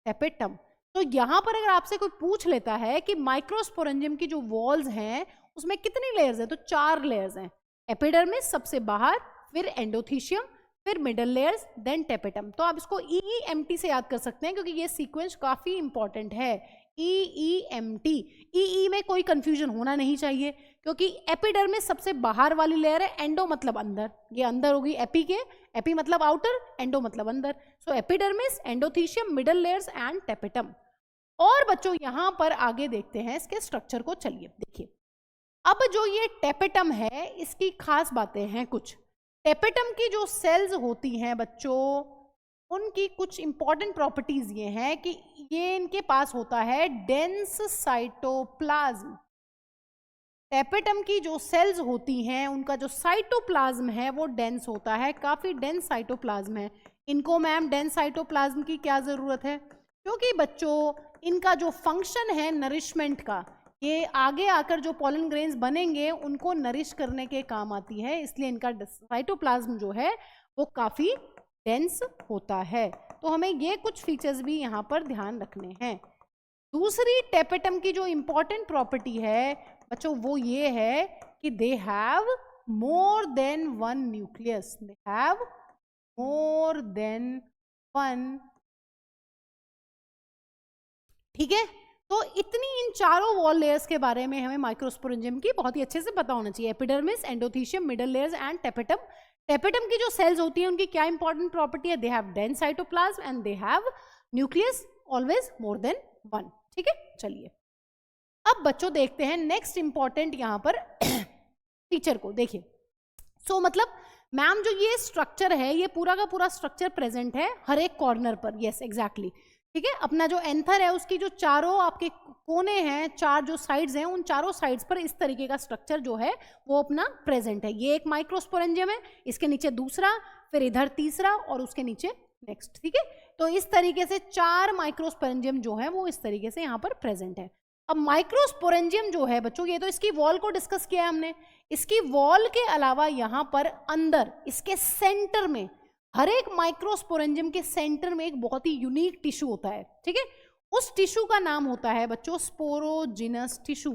टेपेटम। तो यहां पर अगर आपसे कोई पूछ लेता है कि माइक्रोस्पोरेंजियम की जो वॉल्स हैं उसमें कितनी लेयर्स हैं, तो 4 लेयर्स हैं। एपिडर्मिस सबसे बाहर, फिर एंडोथीशियम, फिर मिडल लेयर्स, देन टेपेटम। तो आप इसको EEMT से याद कर सकते हैं क्योंकि ये सीक्वेंस काफी इंपॉर्टेंट है। EEMT, EE में कोई कंफ्यूजन होना नहीं चाहिए क्योंकि एपिडर्मिस सबसे बाहर वाली लेयर है, एंडो मतलब अंदर, ये अंदर होगी एपी के, एपी मतलब आउटर, एंडो मतलब अंदर। So epidermis, endothecium, middle layers and tapetum. और बच्चों यहां पर आगे देखते हैं इसके स्ट्रक्चर को। चलिए देखिए, अब जो ये टेपेटम है इसकी खास बातें हैं कुछ। टेपेटम की जो सेल्स होती हैं बच्चों, उनकी कुछ इंपॉर्टेंट प्रॉपर्टीज ये हैं कि ये इनके पास होता है डेंस साइटोप्लाज्म। टेपेटम की जो सेल्स होती हैं उनका जो साइटोप्लाज्म है वो डेंस होता है, काफी डेंस साइटोप्लाज्म है। इनको मैम डेंस साइटोप्लाज्म की क्या जरूरत है? क्योंकि बच्चों इनका जो फंक्शन है नरिशमेंट का, ये आगे आकर जो पॉलन ग्रेन्स बनेंगे उनको नरिश करने के काम आती है, इसलिए इनका साइटोप्लाज्म जो है वो काफी डेंस होता है। तो हमें ये कुछ फीचर्स भी यहाँ पर ध्यान रखने हैं। दूसरी टेपेटम की जो इंपॉर्टेंट प्रॉपर्टी है बच्चों वो ये है कि they have more than one nucleus, they have more than one. ठीक है, तो इतनी इन चारों वॉल लेयर्स के बारे में हमें माइक्रोस्पोरेंजियम की बहुत ही अच्छे से पता होना चाहिए। Epidermis, endothecium, middle layers and tapetum. Tapetum की जो सेल्स होती हैं उनकी क्या इंपॉर्टेंट प्रॉपर्टी है? They have dense cytoplasm and they have nucleus always more than one. ठीक है, चलिए अब बच्चों देखते हैं नेक्स्ट इंपॉर्टेंट यहां पर फीचर को। देखिए मतलब मैम जो ये स्ट्रक्चर है ये पूरा का पूरा स्ट्रक्चर प्रेजेंट है हर एक कॉर्नर पर। यस एग्जैक्टली, ठीक है। अपना जो एंथर है उसकी जो चारों आपके कोने हैं, चार जो साइड्स हैं, उन चारों साइड्स पर इस तरीके का स्ट्रक्चर जो है वो अपना प्रेजेंट है। ये एक माइक्रोस्पोरेंजियम है, इसके नीचे दूसरा, फिर इधर तीसरा और उसके नीचे नेक्स्ट। ठीक है, तो इस तरीके से चार माइक्रोस्पोरेंजियम जो है वो इस तरीके से यहाँ पर प्रेजेंट है। अब माइक्रोस्पोरेंजियम जो है बच्चों, ये तो इसकी वॉल को डिस्कस किया है हमने। इसकी वॉल के अलावा यहाँ पर अंदर इसके सेंटर में, हर एक माइक्रोस्पोरेंजियम के सेंटर में एक बहुत ही यूनिक टिश्यू होता है। ठीक है, उस टिश्यू का नाम होता है बच्चों स्पोरोजिनस टिश्यू।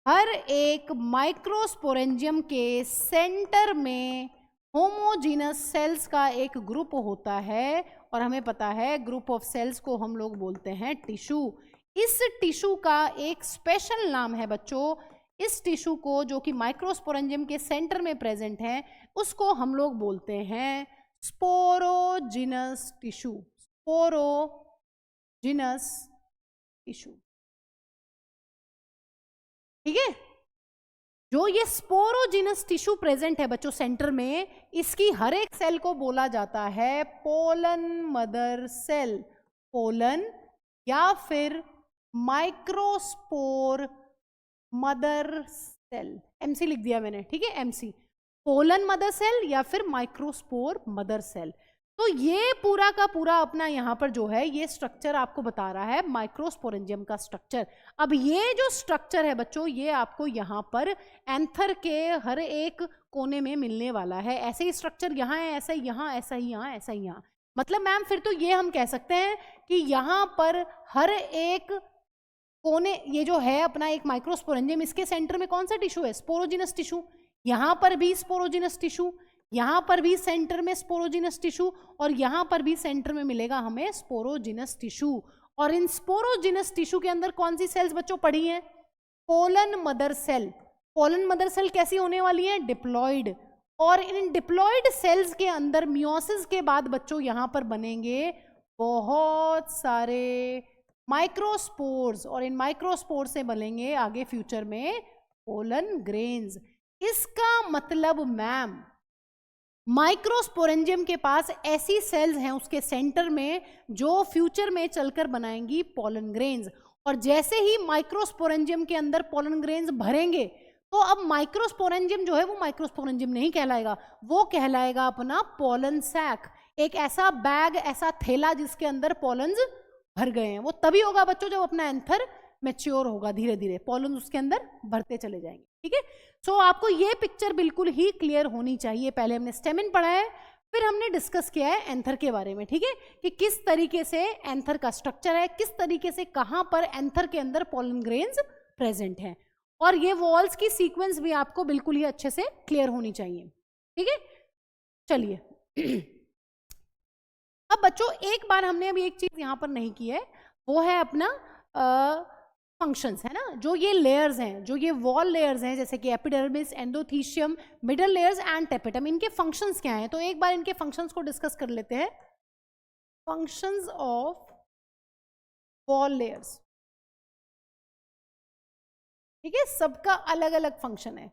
हर एक माइक्रोस्पोरेंजियम के सेंटर में होमोजीनस सेल्स का एक ग्रुप होता है और हमें पता है ग्रुप ऑफ सेल्स को हम लोग बोलते हैं टिश्यू। इस टिश्यू का एक स्पेशल नाम है बच्चों, इस टिश्यू को जो कि माइक्रोस्पोरेंजियम के सेंटर में प्रेजेंट है उसको हम लोग बोलते हैं स्पोरोजिनस टिश्यू। Sporogenous tissue. ठीक है, जो ये स्पोरोजिनस टिश्यू प्रेजेंट है बच्चों सेंटर में, इसकी हर एक सेल को बोला जाता है पोलन मदर सेल। पोलन या फिर माइक्रोस्पोर मदर सेल, एमसी लिख दिया मैंने। ठीक है, एमसी, पोलन मदर सेल या फिर माइक्रोस्पोर मदर सेल। तो ये पूरा का पूरा अपना यहाँ पर जो है ये स्ट्रक्चर आपको बता रहा है माइक्रोस्पोरेंजियम का स्ट्रक्चर। अब ये जो स्ट्रक्चर है बच्चों ये आपको यहाँ पर एंथर के हर एक कोने में मिलने वाला है। ऐसे ही स्ट्रक्चर यहाँ है, ऐसा ही यहाँ, ऐसा ही यहाँ, ऐसा ही यहाँ। मतलब मैम फिर तो ये हम कह सकते हैं कि यहाँ पर हर एक कोने, ये जो है अपना एक माइक्रोस्पोरेंजियम, इसके सेंटर में कौन सा टिश्यू है? Sporogenous tissue. यहाँ पर भी स्पोरोजिनस टिश्यू, यहाँ पर भी सेंटर में स्पोरोजिनस टिश्यू और यहाँ पर भी सेंटर में मिलेगा हमें स्पोरोजिनस टिश्यू। और इन स्पोरोजिनस टिश्यू के अंदर कौन सी सेल्स बच्चों पड़ी हैं? Pollen mother cell. Pollen mother cell कैसी होने वाली है? डिप्लॉइड। और इन डिप्लॉइड सेल्स के अंदर मियोसिस के बाद बच्चों यहाँ पर बनेंगे बहुत सारे माइक्रोस्पोर्स और इन माइक्रोस्पोर से बनेंगे आगे फ्यूचर में पोलन ग्रेन्स। इसका मतलब मैम माइक्रोस्पोरेंजियम के पास ऐसी सेल्स हैं उसके सेंटर में जो फ्यूचर में चलकर बनाएंगी पोलन ग्रेन्स। और जैसे ही माइक्रोस्पोरेंजियम के अंदर पोलन ग्रेन्स भरेंगे तो अब माइक्रोस्पोरेंजियम जो है वो माइक्रोस्पोरेंजियम नहीं कहलाएगा, वो कहलाएगा अपना पोलन सैक। एक ऐसा बैग, ऐसा थैला जिसके अंदर पोलन्स भर गए हैं। वो तभी होगा बच्चों जब अपना एंथर मैच्योर होगा, धीरे धीरे पोलन उसके अंदर भरते चले जाएंगे। ठीक है, सो आपको ये पिक्चर बिल्कुल ही क्लियर होनी चाहिए। पहले हमने स्टेमिन पढ़ा है, फिर हमने डिस्कस किया है एंथर के बारे में। ठीक है, कि किस तरीके से एंथर का स्ट्रक्चर है, किस तरीके से कहां पर एंथर के अंदर पोलन ग्रेन्स प्रेजेंट हैं, और ये वॉल्स की सीक्वेंस भी आपको बिल्कुल ही अच्छे से क्लियर होनी चाहिए। ठीक है, चलिए अब बच्चों एक बार हमने अभी एक चीज यहां पर नहीं की है, वो है अपना फंक्शंस, है ना। जो ये लेयर्स हैं, जो ये वॉल लेयर्स हैं, जैसे कि epidermis, endothecium, middle layers and tapetum, इनके फंक्शंस क्या हैं? तो एक बार इनके फंक्शंस को डिस्कस कर लेते हैं। Functions of wall layers. ठीक है, सबका अलग अलग फंक्शन है।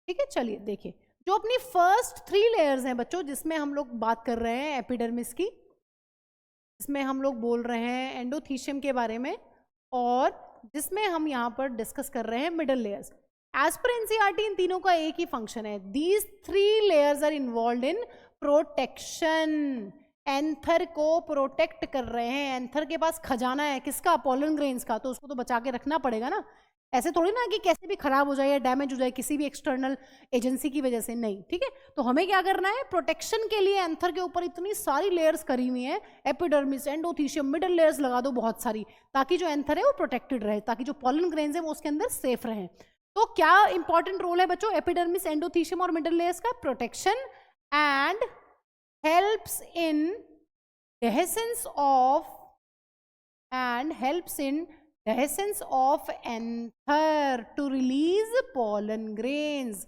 ठीक है, चलिए देखिए, जो अपनी फर्स्ट 3 लेयर्स हैं बच्चों, जिसमें हम लोग बात कर रहे हैं एपिडर्मिस की, इसमें हम लोग बोल रहे हैं एंडोथीशियम के बारे में, और जिसमें हम यहाँ पर डिस्कस कर रहे हैं middle layers. As per NCERT इन तीनों का एक ही फंक्शन है, these 3 layers are involve in protection. Anther को प्रोटेक्ट कर रहे हैं, एंथर के पास खजाना है किसका, पोलन ग्रेन्स का, तो उसको तो बचा के रखना पड़ेगा ना। ऐसे थोड़ी ना कि कैसे भी खराब हो जाए या डैमेज हो जाए किसी भी एक्सटर्नल एजेंसी की वजह से, नहीं, ठीक है। तो हमें क्या करना है, प्रोटेक्शन के लिए एंथर के ऊपर इतनी सारी लेयर्स करी हुई हैं, एपिडर्मिस, एंडोथीशियम, मिडल लेयर्स लगा दो बहुत सारी, ताकि जो एंथर है वो प्रोटेक्टेड रहे, ताकि जो पोलन ग्रेन्स है वो उसके अंदर सेफ रहें। तो क्या इंपॉर्टेंट रोल है बच्चों एपिडर्मिस, एंडोथीशियम और मिडल लेयर्स का, protection and helps in dehiscence of anther to release pollen grains,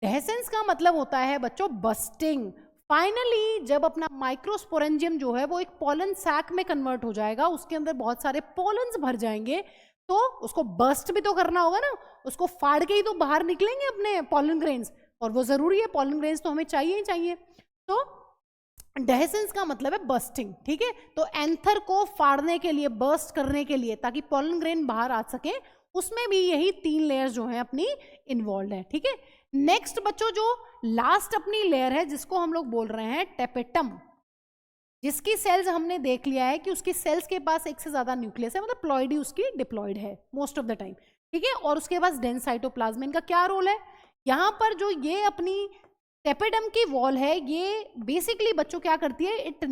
dehiscence का मतलब होता है बच्चों बस्टिंग। फाइनली जब अपना माइक्रोस्पोरेंजियम जो है वो एक पोलन सैक में कन्वर्ट हो जाएगा, उसके अंदर बहुत सारे पोलन्स भर जाएंगे, तो उसको बस्ट भी तो करना होगा ना, उसको फाड़ के ही तो बाहर निकलेंगे अपने पोलन ग्रेन्स, और वो जरूरी है, पोलन ग्रेन्स तो हमें चाहिए ही चाहिए। तो डेहिसेंस का मतलब है बस्टिंग, ठीक है। तो एंथर को फाड़ने के लिए, बस्ट करने के लिए, ताकि पोलन ग्रेन बाहर आ सके, उसमें भी यही 3 लेयर्स जो है अपनी इन्वॉल्व है, ठीक है। नेक्स्ट बच्चों जो लास्ट अपनी लेयर है जिसको हम लोग बोल रहे हैं टेपेटम, जिसकी सेल्स हमने देख लिया है कि उसकी सेल्स के पास एक से ज्यादा न्यूक्लियस है, मतलब प्लॉइडी उसकी डिप्लॉयड है मोस्ट ऑफ द टाइम, ठीक है। और उसके पास डेंस साइटोप्लाज्म। इनका क्या रोल है, यहाँ पर जो ये अपनी टेपेडम की वॉल है, ये बेसिकली बच्चों क्या करती है, it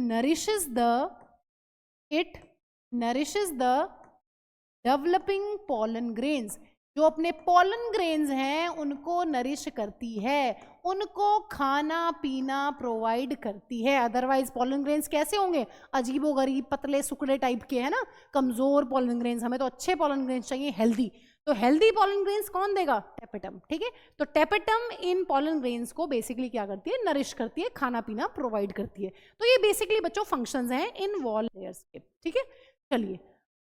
nourishes the developing pollen grains, जो अपने पोलन ग्रेन्स हैं उनको नरिश करती है, उनको खाना पीना प्रोवाइड करती है। अदरवाइज पोलन ग्रेन्स कैसे होंगे, अजीबोगरीब, पतले सुकड़े टाइप के, है ना, कमजोर पोलन ग्रेन्स। हमें तो अच्छे पोलन ग्रेन्स चाहिए, हेल्दी। तो हेल्दी पोलन ग्रेन्स कौन देगा, टेपेटम, ठीक है। तो टेपेटम इन पोलन ग्रेन्स को बेसिकली क्या करती है, नरिश करती है, खाना पीना प्रोवाइड करती है। तो ये बेसिकली बच्चों फंक्शंस हैं इन वॉल लेयर्स के, ठीक है। चलिए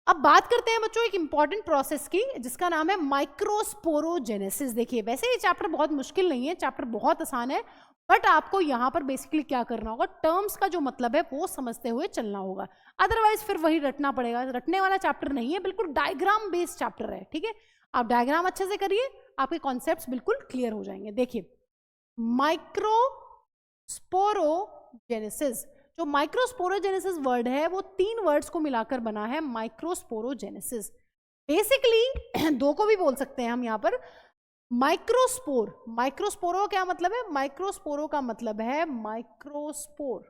अब बात करते हैं बच्चों एक इंपॉर्टेंट प्रोसेस की, जिसका नाम है माइक्रोस्पोरोजेनेसिस। देखिए वैसे ये चैप्टर बहुत मुश्किल नहीं है, चैप्टर बहुत आसान है, बट आपको यहाँ पर बेसिकली क्या करना होगा, टर्म्स का जो मतलब है वो समझते हुए चलना होगा, अदरवाइज फिर वही रटना पड़ेगा। रटने वाला चैप्टर नहीं है, बिल्कुल डायग्राम बेस्ड चैप्टर है, ठीक है। आप डायग्राम अच्छे से करिए, आपके कॉन्सेप्ट्स बिल्कुल क्लियर हो जाएंगे। देखिए माइक्रोस्पोरोजेनेसिस, जो माइक्रोस्पोरोजेनेसिस वर्ड है वो 3 वर्ड्स को मिलाकर बना है, माइक्रोस्पोरोजेनेसिस। बेसिकली 2 को भी बोल सकते हैं हम यहाँ पर। माइक्रोस्पोर, माइक्रोस्पोरो क्या मतलब है, माइक्रोस्पोरो का मतलब है माइक्रोस्पोर,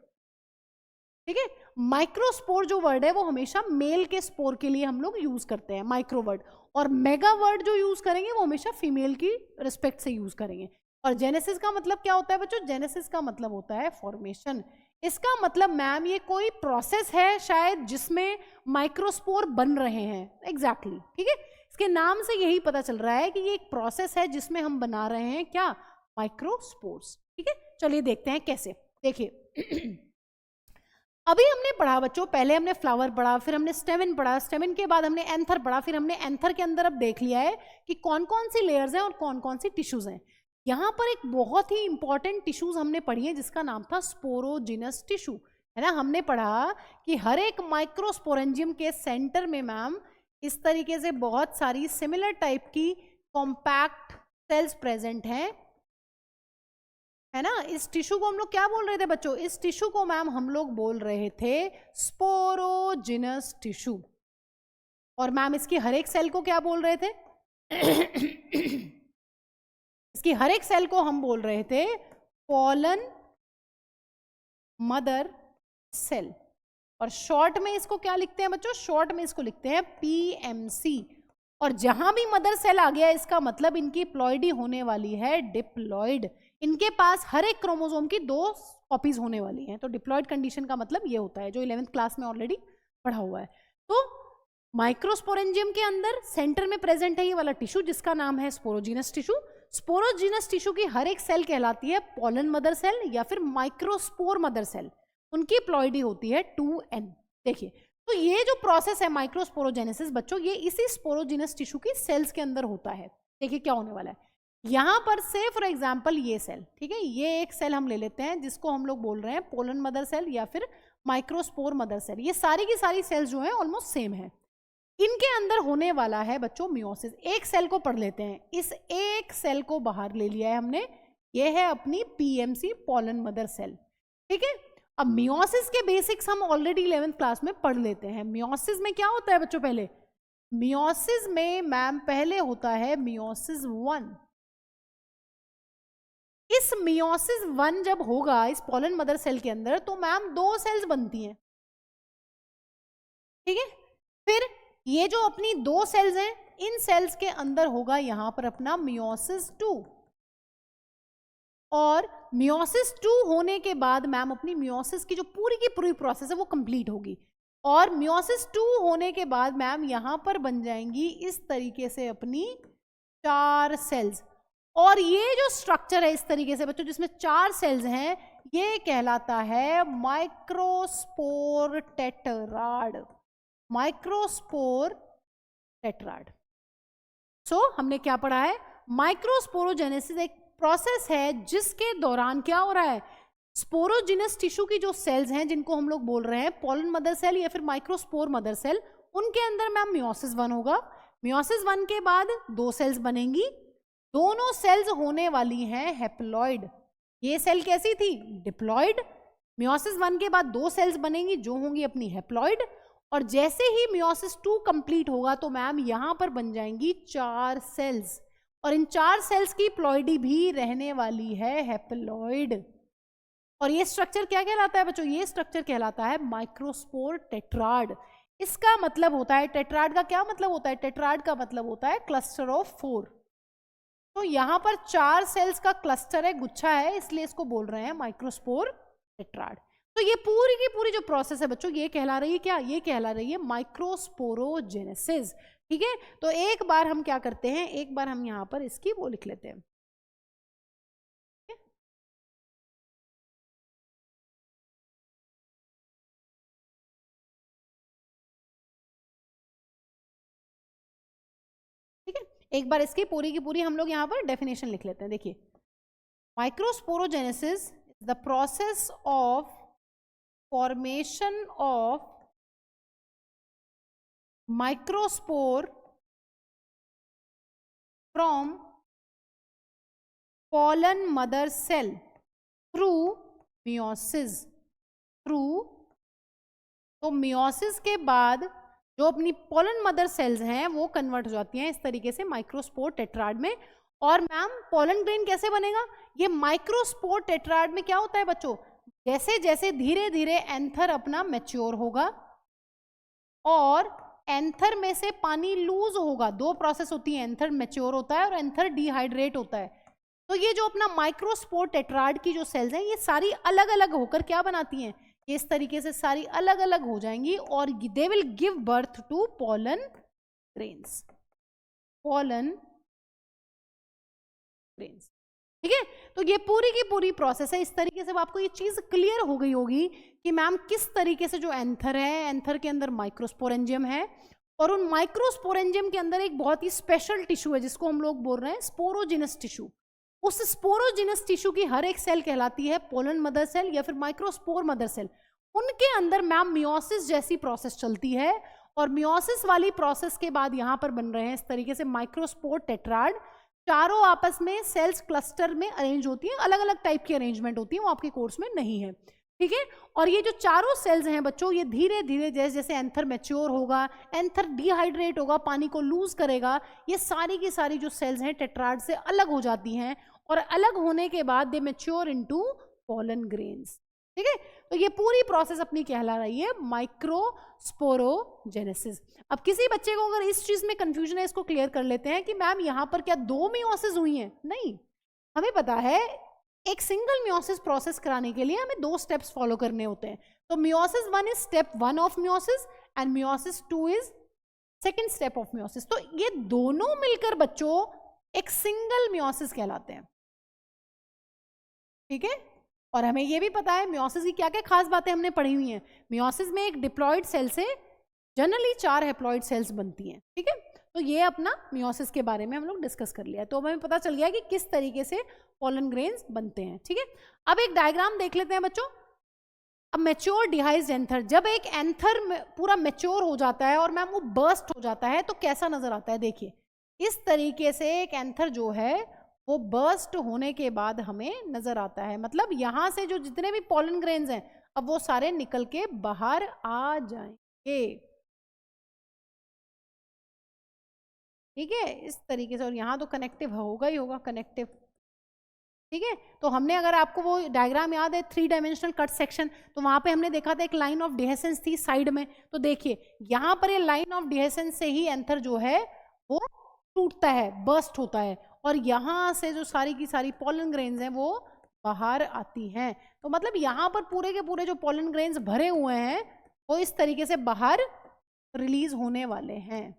ठीक है। माइक्रोस्पोर जो वर्ड है वो हमेशा मेल के स्पोर के लिए हम लोग यूज करते हैं, माइक्रो वर्ड, और मेगा वर्ड जो यूज करेंगे वो हमेशा फीमेल की रिस्पेक्ट से यूज करेंगे। और जेनेसिस का मतलब क्या होता है बच्चों, जेनेसिस का मतलब होता है फॉर्मेशन। इसका मतलब मैम ये कोई प्रोसेस है शायद जिसमें माइक्रोस्पोर बन रहे हैं, एग्जैक्टली, ठीक है। इसके नाम से यही पता चल रहा है कि ये एक प्रोसेस है जिसमें हम बना रहे हैं क्या, माइक्रोस्पोर्स, ठीक है। चलिए देखते हैं कैसे। देखिए अभी हमने पढ़ा बच्चों, पहले हमने फ्लावर पढ़ा, फिर हमने स्टेमन पढ़ा, स्टेमन के बाद हमने एंथर पढ़ा, फिर हमने एंथर के अंदर अब देख लिया है कि कौन कौन सी लेयर्स हैं और कौन कौन सी टिश्यूज हैं। यहाँ पर एक बहुत ही इंपॉर्टेंट टिश्यूज हमने पढ़ी है जिसका नाम था स्पोरोजिनस टिश्यू, है ना। हमने पढ़ा कि हर एक माइक्रोस्पोरेंजियम के सेंटर में मैम इस तरीके से बहुत सारी सिमिलर टाइप की कॉम्पैक्ट सेल्स प्रेजेंट हैं, है ना। इस टिश्यू को हम लोग क्या बोल रहे थे बच्चों, इस टिश्यू को मैम हम लोग बोल रहे थे स्पोरोजिनस टिश्यू। और मैम इसकी हर एक सेल को क्या बोल रहे थे इसकी हर एक सेल को हम बोल रहे थे पोलन मदर सेल। और शॉर्ट में इसको क्या लिखते हैं बच्चों, शॉर्ट में इसको लिखते हैं पीएमसी। और जहां भी मदर सेल आ गया इसका मतलब इनकी प्लॉइडी होने वाली है डिप्लॉइड। इनके पास हर एक क्रोमोसोम की 2 कॉपीज होने वाली हैं। तो डिप्लॉइड कंडीशन का मतलब ये होता है, जो 11th क्लास में ऑलरेडी पढ़ा हुआ है। तो माइक्रोस्पोरेंजियम के अंदर सेंटर में प्रेजेंट है ये वाला टिश्यू जिसका नाम है स्पोरोजिनस टिश्यू। स्पोरोजिनस टिश्यू की हर एक सेल कहलाती है पोलन मदर सेल या फिर माइक्रोस्पोर मदर सेल। उनकी प्लॉइडी होती है 2n। देखिए तो ये जो प्रोसेस है माइक्रोस्पोरोजेनेसिस बच्चों, ये इसी स्पोरोजिनस टिश्यू की सेल्स के अंदर होता है। देखिए क्या होने वाला है, यहाँ पर से फॉर एग्जाम्पल ये सेल, ठीक है, ये एक सेल हम ले लेते हैं जिसको हम लोग बोल रहे हैं पोलन मदर सेल या फिर माइक्रोस्पोर मदर सेल। ये सारी की सारी सेल्स जो है ऑलमोस्ट सेम है। इनके अंदर होने वाला है बच्चों मियोसिस। एक सेल को पढ़ लेते हैं, इस एक सेल को बाहर ले लिया है हमने, ये है अपनी पीएमसी पोलन मदर सेल, ठीक है। अब मियोसिस के बेसिक्स हम ऑलरेडी 11th क्लास में पढ़ लेते हैं। मियोसिस में क्या होता है बच्चों, पहले मियोसिस में मैम पहले होता है मियोसिस 1। इस मियोसिस 1 जब होगा इस पोलन मदर सेल के अंदर तो मैम 2 सेल्स बनती हैं, ठीक है। फिर ये जो अपनी 2 सेल्स हैं, इन सेल्स के अंदर होगा यहां पर अपना मियोसिस 2, और मियोसिस 2 होने के बाद मैम अपनी मियोसिस की जो पूरी की पूरी प्रोसेस है वो कंप्लीट होगी। और मियोसिस 2 होने के बाद मैम यहां पर बन जाएंगी इस तरीके से अपनी 4 सेल्स। और ये जो स्ट्रक्चर है इस तरीके से बच्चों जिसमें 4 सेल्स हैं, ये कहलाता है microspore tetrad. Microspore tetrad. So हमने क्या पढ़ा है, माइक्रोस्पोरोजेनेसिस एक प्रोसेस है जिसके दौरान क्या हो रहा है, स्पोरोजिनस टिश्यू की जो सेल्स हैं जिनको हम लोग बोल रहे हैं पोलन मदर सेल या फिर माइक्रोस्पोर मदर सेल, उनके अंदर मैम मियोसिस 1 होगा। मियोसिस 1 के बाद 2 सेल्स बनेंगी, दोनों सेल्स होने वाली हैं हैप्लॉइड। ये सेल कैसी थी, डिप्लॉइड। मियोसिस 1 के बाद 2 सेल्स बनेंगी जो होंगी अपनी हैप्लॉइड, और जैसे ही मियोसिस 2 कंप्लीट होगा तो मैम यहां पर बन जाएंगी 4 सेल्स, और इन 4 सेल्स की प्लॉइडी भी रहने वाली है हैप्लॉइड। और ये स्ट्रक्चर क्या कहलाता है बच्चों, ये स्ट्रक्चर कहलाता है माइक्रोस्पोर टेट्राड। इसका मतलब होता है, टेट्राड का क्या मतलब होता है, टेट्राड का मतलब होता है क्लस्टर ऑफ 4। तो यहां पर 4 सेल्स का क्लस्टर है, गुच्छा है, इसलिए इसको बोल रहे हैं माइक्रोस्पोर टेट्राड। तो ये पूरी की पूरी जो प्रोसेस है बच्चों, ये कहला रही है क्या, ये कहला रही है माइक्रोस्पोरोजेनेसिस, ठीक है। तो एक बार हम क्या करते हैं, एक बार हम यहां पर इसकी वो लिख लेते हैं, ठीक है। एक बार इसकी पूरी की पूरी हम लोग यहां पर डेफिनेशन लिख लेते हैं। देखिए, microsporogenesis is the process of formation of microspore from pollen mother cell through meiosis. Through, तो मियोसिस के बाद जो अपनी पोलन मदर सेल्स हैं वो कन्वर्ट हो जाती हैं इस तरीके से माइक्रोस्पोर टेट्राड में। और मैम पोलन ग्रेन कैसे बनेगा, ये माइक्रोस्पोर टेट्राड में क्या होता है बच्चों, जैसे जैसे धीरे धीरे एंथर अपना मैच्योर होगा और एंथर में से पानी लूज होगा। 2 प्रोसेस होती है, एंथर मैच्योर होता है और एंथर डिहाइड्रेट होता है। तो ये जो अपना माइक्रोस्पोर टेट्राड की जो सेल्स हैं ये सारी अलग अलग होकर क्या बनाती हैं, इस तरीके से सारी अलग अलग हो जाएंगी और they will give birth to pollen grains. Pollen grains, ठीक है। तो ये पूरी की पूरी प्रोसेस है। इस तरीके से आपको ये चीज क्लियर हो गई होगी कि मैम किस तरीके से जो एंथर है, एंथर के अंदर माइक्रोस्पोरेंजियम है और उन माइक्रोस्पोरेंजियम के अंदर एक बहुत ही स्पेशल टिश्यू है जिसको हम लोग बोल रहे हैं स्पोरोजिनस टिश्यू। उस स्पोरोजिनस टिश्यू की हर एक सेल कहलाती है पोलन मदर सेल या फिर माइक्रोस्पोर मदर सेल। उनके अंदर मैम मियोसिस जैसी प्रोसेस चलती है और मियोसिस वाली प्रोसेस के बाद यहां पर बन रहे हैं इस तरीके से माइक्रोस्पोर टेट्राड। चारों आपस में सेल्स क्लस्टर में अरेंज होती हैं, अलग अलग टाइप की अरेंजमेंट होती है, वो आपके कोर्स में नहीं है, ठीक है। और ये जो चारों सेल्स हैं बच्चों, ये धीरे धीरे जैसे जैसे एंथर मैच्योर होगा, एंथर डिहाइड्रेट होगा, पानी को लूज करेगा, ये सारी की सारी जो सेल्स हैं टेट्राड से अलग हो जाती हैं और अलग होने के बाद दे मैच्योर इनटू पोलन ग्रेन्स, ठीक है। तो ये पूरी प्रोसेस अपनी कहला रही है माइक्रोस्पोरोजेनेसिस। अब किसी बच्चे को अगर इस चीज में कंफ्यूजन है, इसको क्लियर कर लेते हैं कि मैम यहां पर क्या 2 मियोसिस हुई हैं, नहीं, हमें पता है एक सिंगल मियोसिस प्रोसेस कराने के लिए हमें 2 स्टेप्स फॉलो करने होते हैं। तो meiosis 1 is step 1 of meiosis and meiosis 2 is second step of meiosis. तो ये दोनों मिलकर बच्चों एक सिंगल मियोसिस कहलाते हैं, ठीक है। और हमें यह भी पता है मियोसिस की क्या क्या खास बातें हमने पढ़ी हुई हैं। मियोसिस में एक डिप्लॉइड सेल से जनरली 4 हैप्लॉइड सेल्स बनती हैं, ठीक है। तो ये अपना मियोसिस के बारे में हम लोग डिस्कस कर लिया, तो हमें पता चल गया कि किस तरीके से पोलन ग्रेन्स बनते हैं, ठीक है। अब एक डायग्राम देख लेते हैं बच्चों। अब मैच्योर डिहाइज्ड एंथर, जब एक एंथर पूरा मैच्योर हो जाता है और मैम वो बर्स्ट हो जाता है तो कैसा नजर आता है, देखिए इस तरीके से एक एंथर जो है वो बर्स्ट होने के बाद हमें नजर आता है। मतलब यहां से जो जितने भी पोलन ग्रेन्स हैं अब वो सारे निकल के बाहर आ जाएंगे, ठीक है, इस तरीके से। और यहाँ तो कनेक्टिव होगा ही होगा, कनेक्टिव, ठीक है। तो हमने, अगर आपको वो डायग्राम याद है 3 डायमेंशनल कट सेक्शन, तो वहां पे हमने देखा था एक लाइन ऑफ डिहेसेंस थी साइड में। तो देखिए यहाँ पर ये लाइन ऑफ डिहेसेंस से ही एंथर जो है वो टूटता है, बर्स्ट होता है, और यहाँ से जो सारी की सारी पोलन ग्रेन्स हैं वो बाहर आती हैं। तो मतलब यहाँ पर पूरे के पूरे जो पोलन ग्रेन्स भरे हुए हैं वो इस तरीके से बाहर रिलीज होने वाले हैं,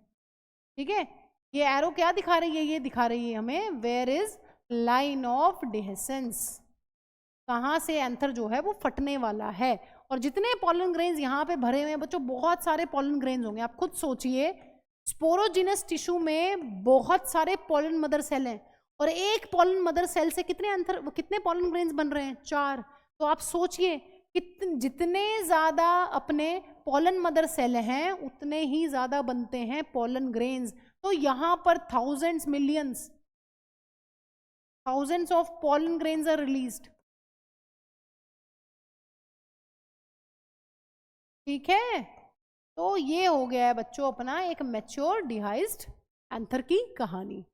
ठीक है। ये एरो क्या दिखा रही है, ये दिखा रही है हमें where is line of dehiscence, कहाँ से एंथर जो है वो फटने वाला है। और जितने पोलन ग्रेन्स यहाँ पे भरे हुए हैं बच्चों, बहुत सारे पोलन ग्रेन्स होंगे। आप खुद सोचिए, स्पोरोजिनस टिश्यू में बहुत सारे पोलन मदर सेल हैं, और एक पोलन मदर सेल से कितने पोलन ग्रेन्स बन रहे हैं, 4। तो आप सोचिए जितने ज्यादा अपने पोलन मदर सेल हैं उतने ही ज्यादा बनते हैं पोलन ग्रेन्स। तो यहाँ पर thousands of pollen grains are released, ठीक है। तो ये हो गया है बच्चों अपना एक मैच्योर डिहाइज्ड एंथर की कहानी।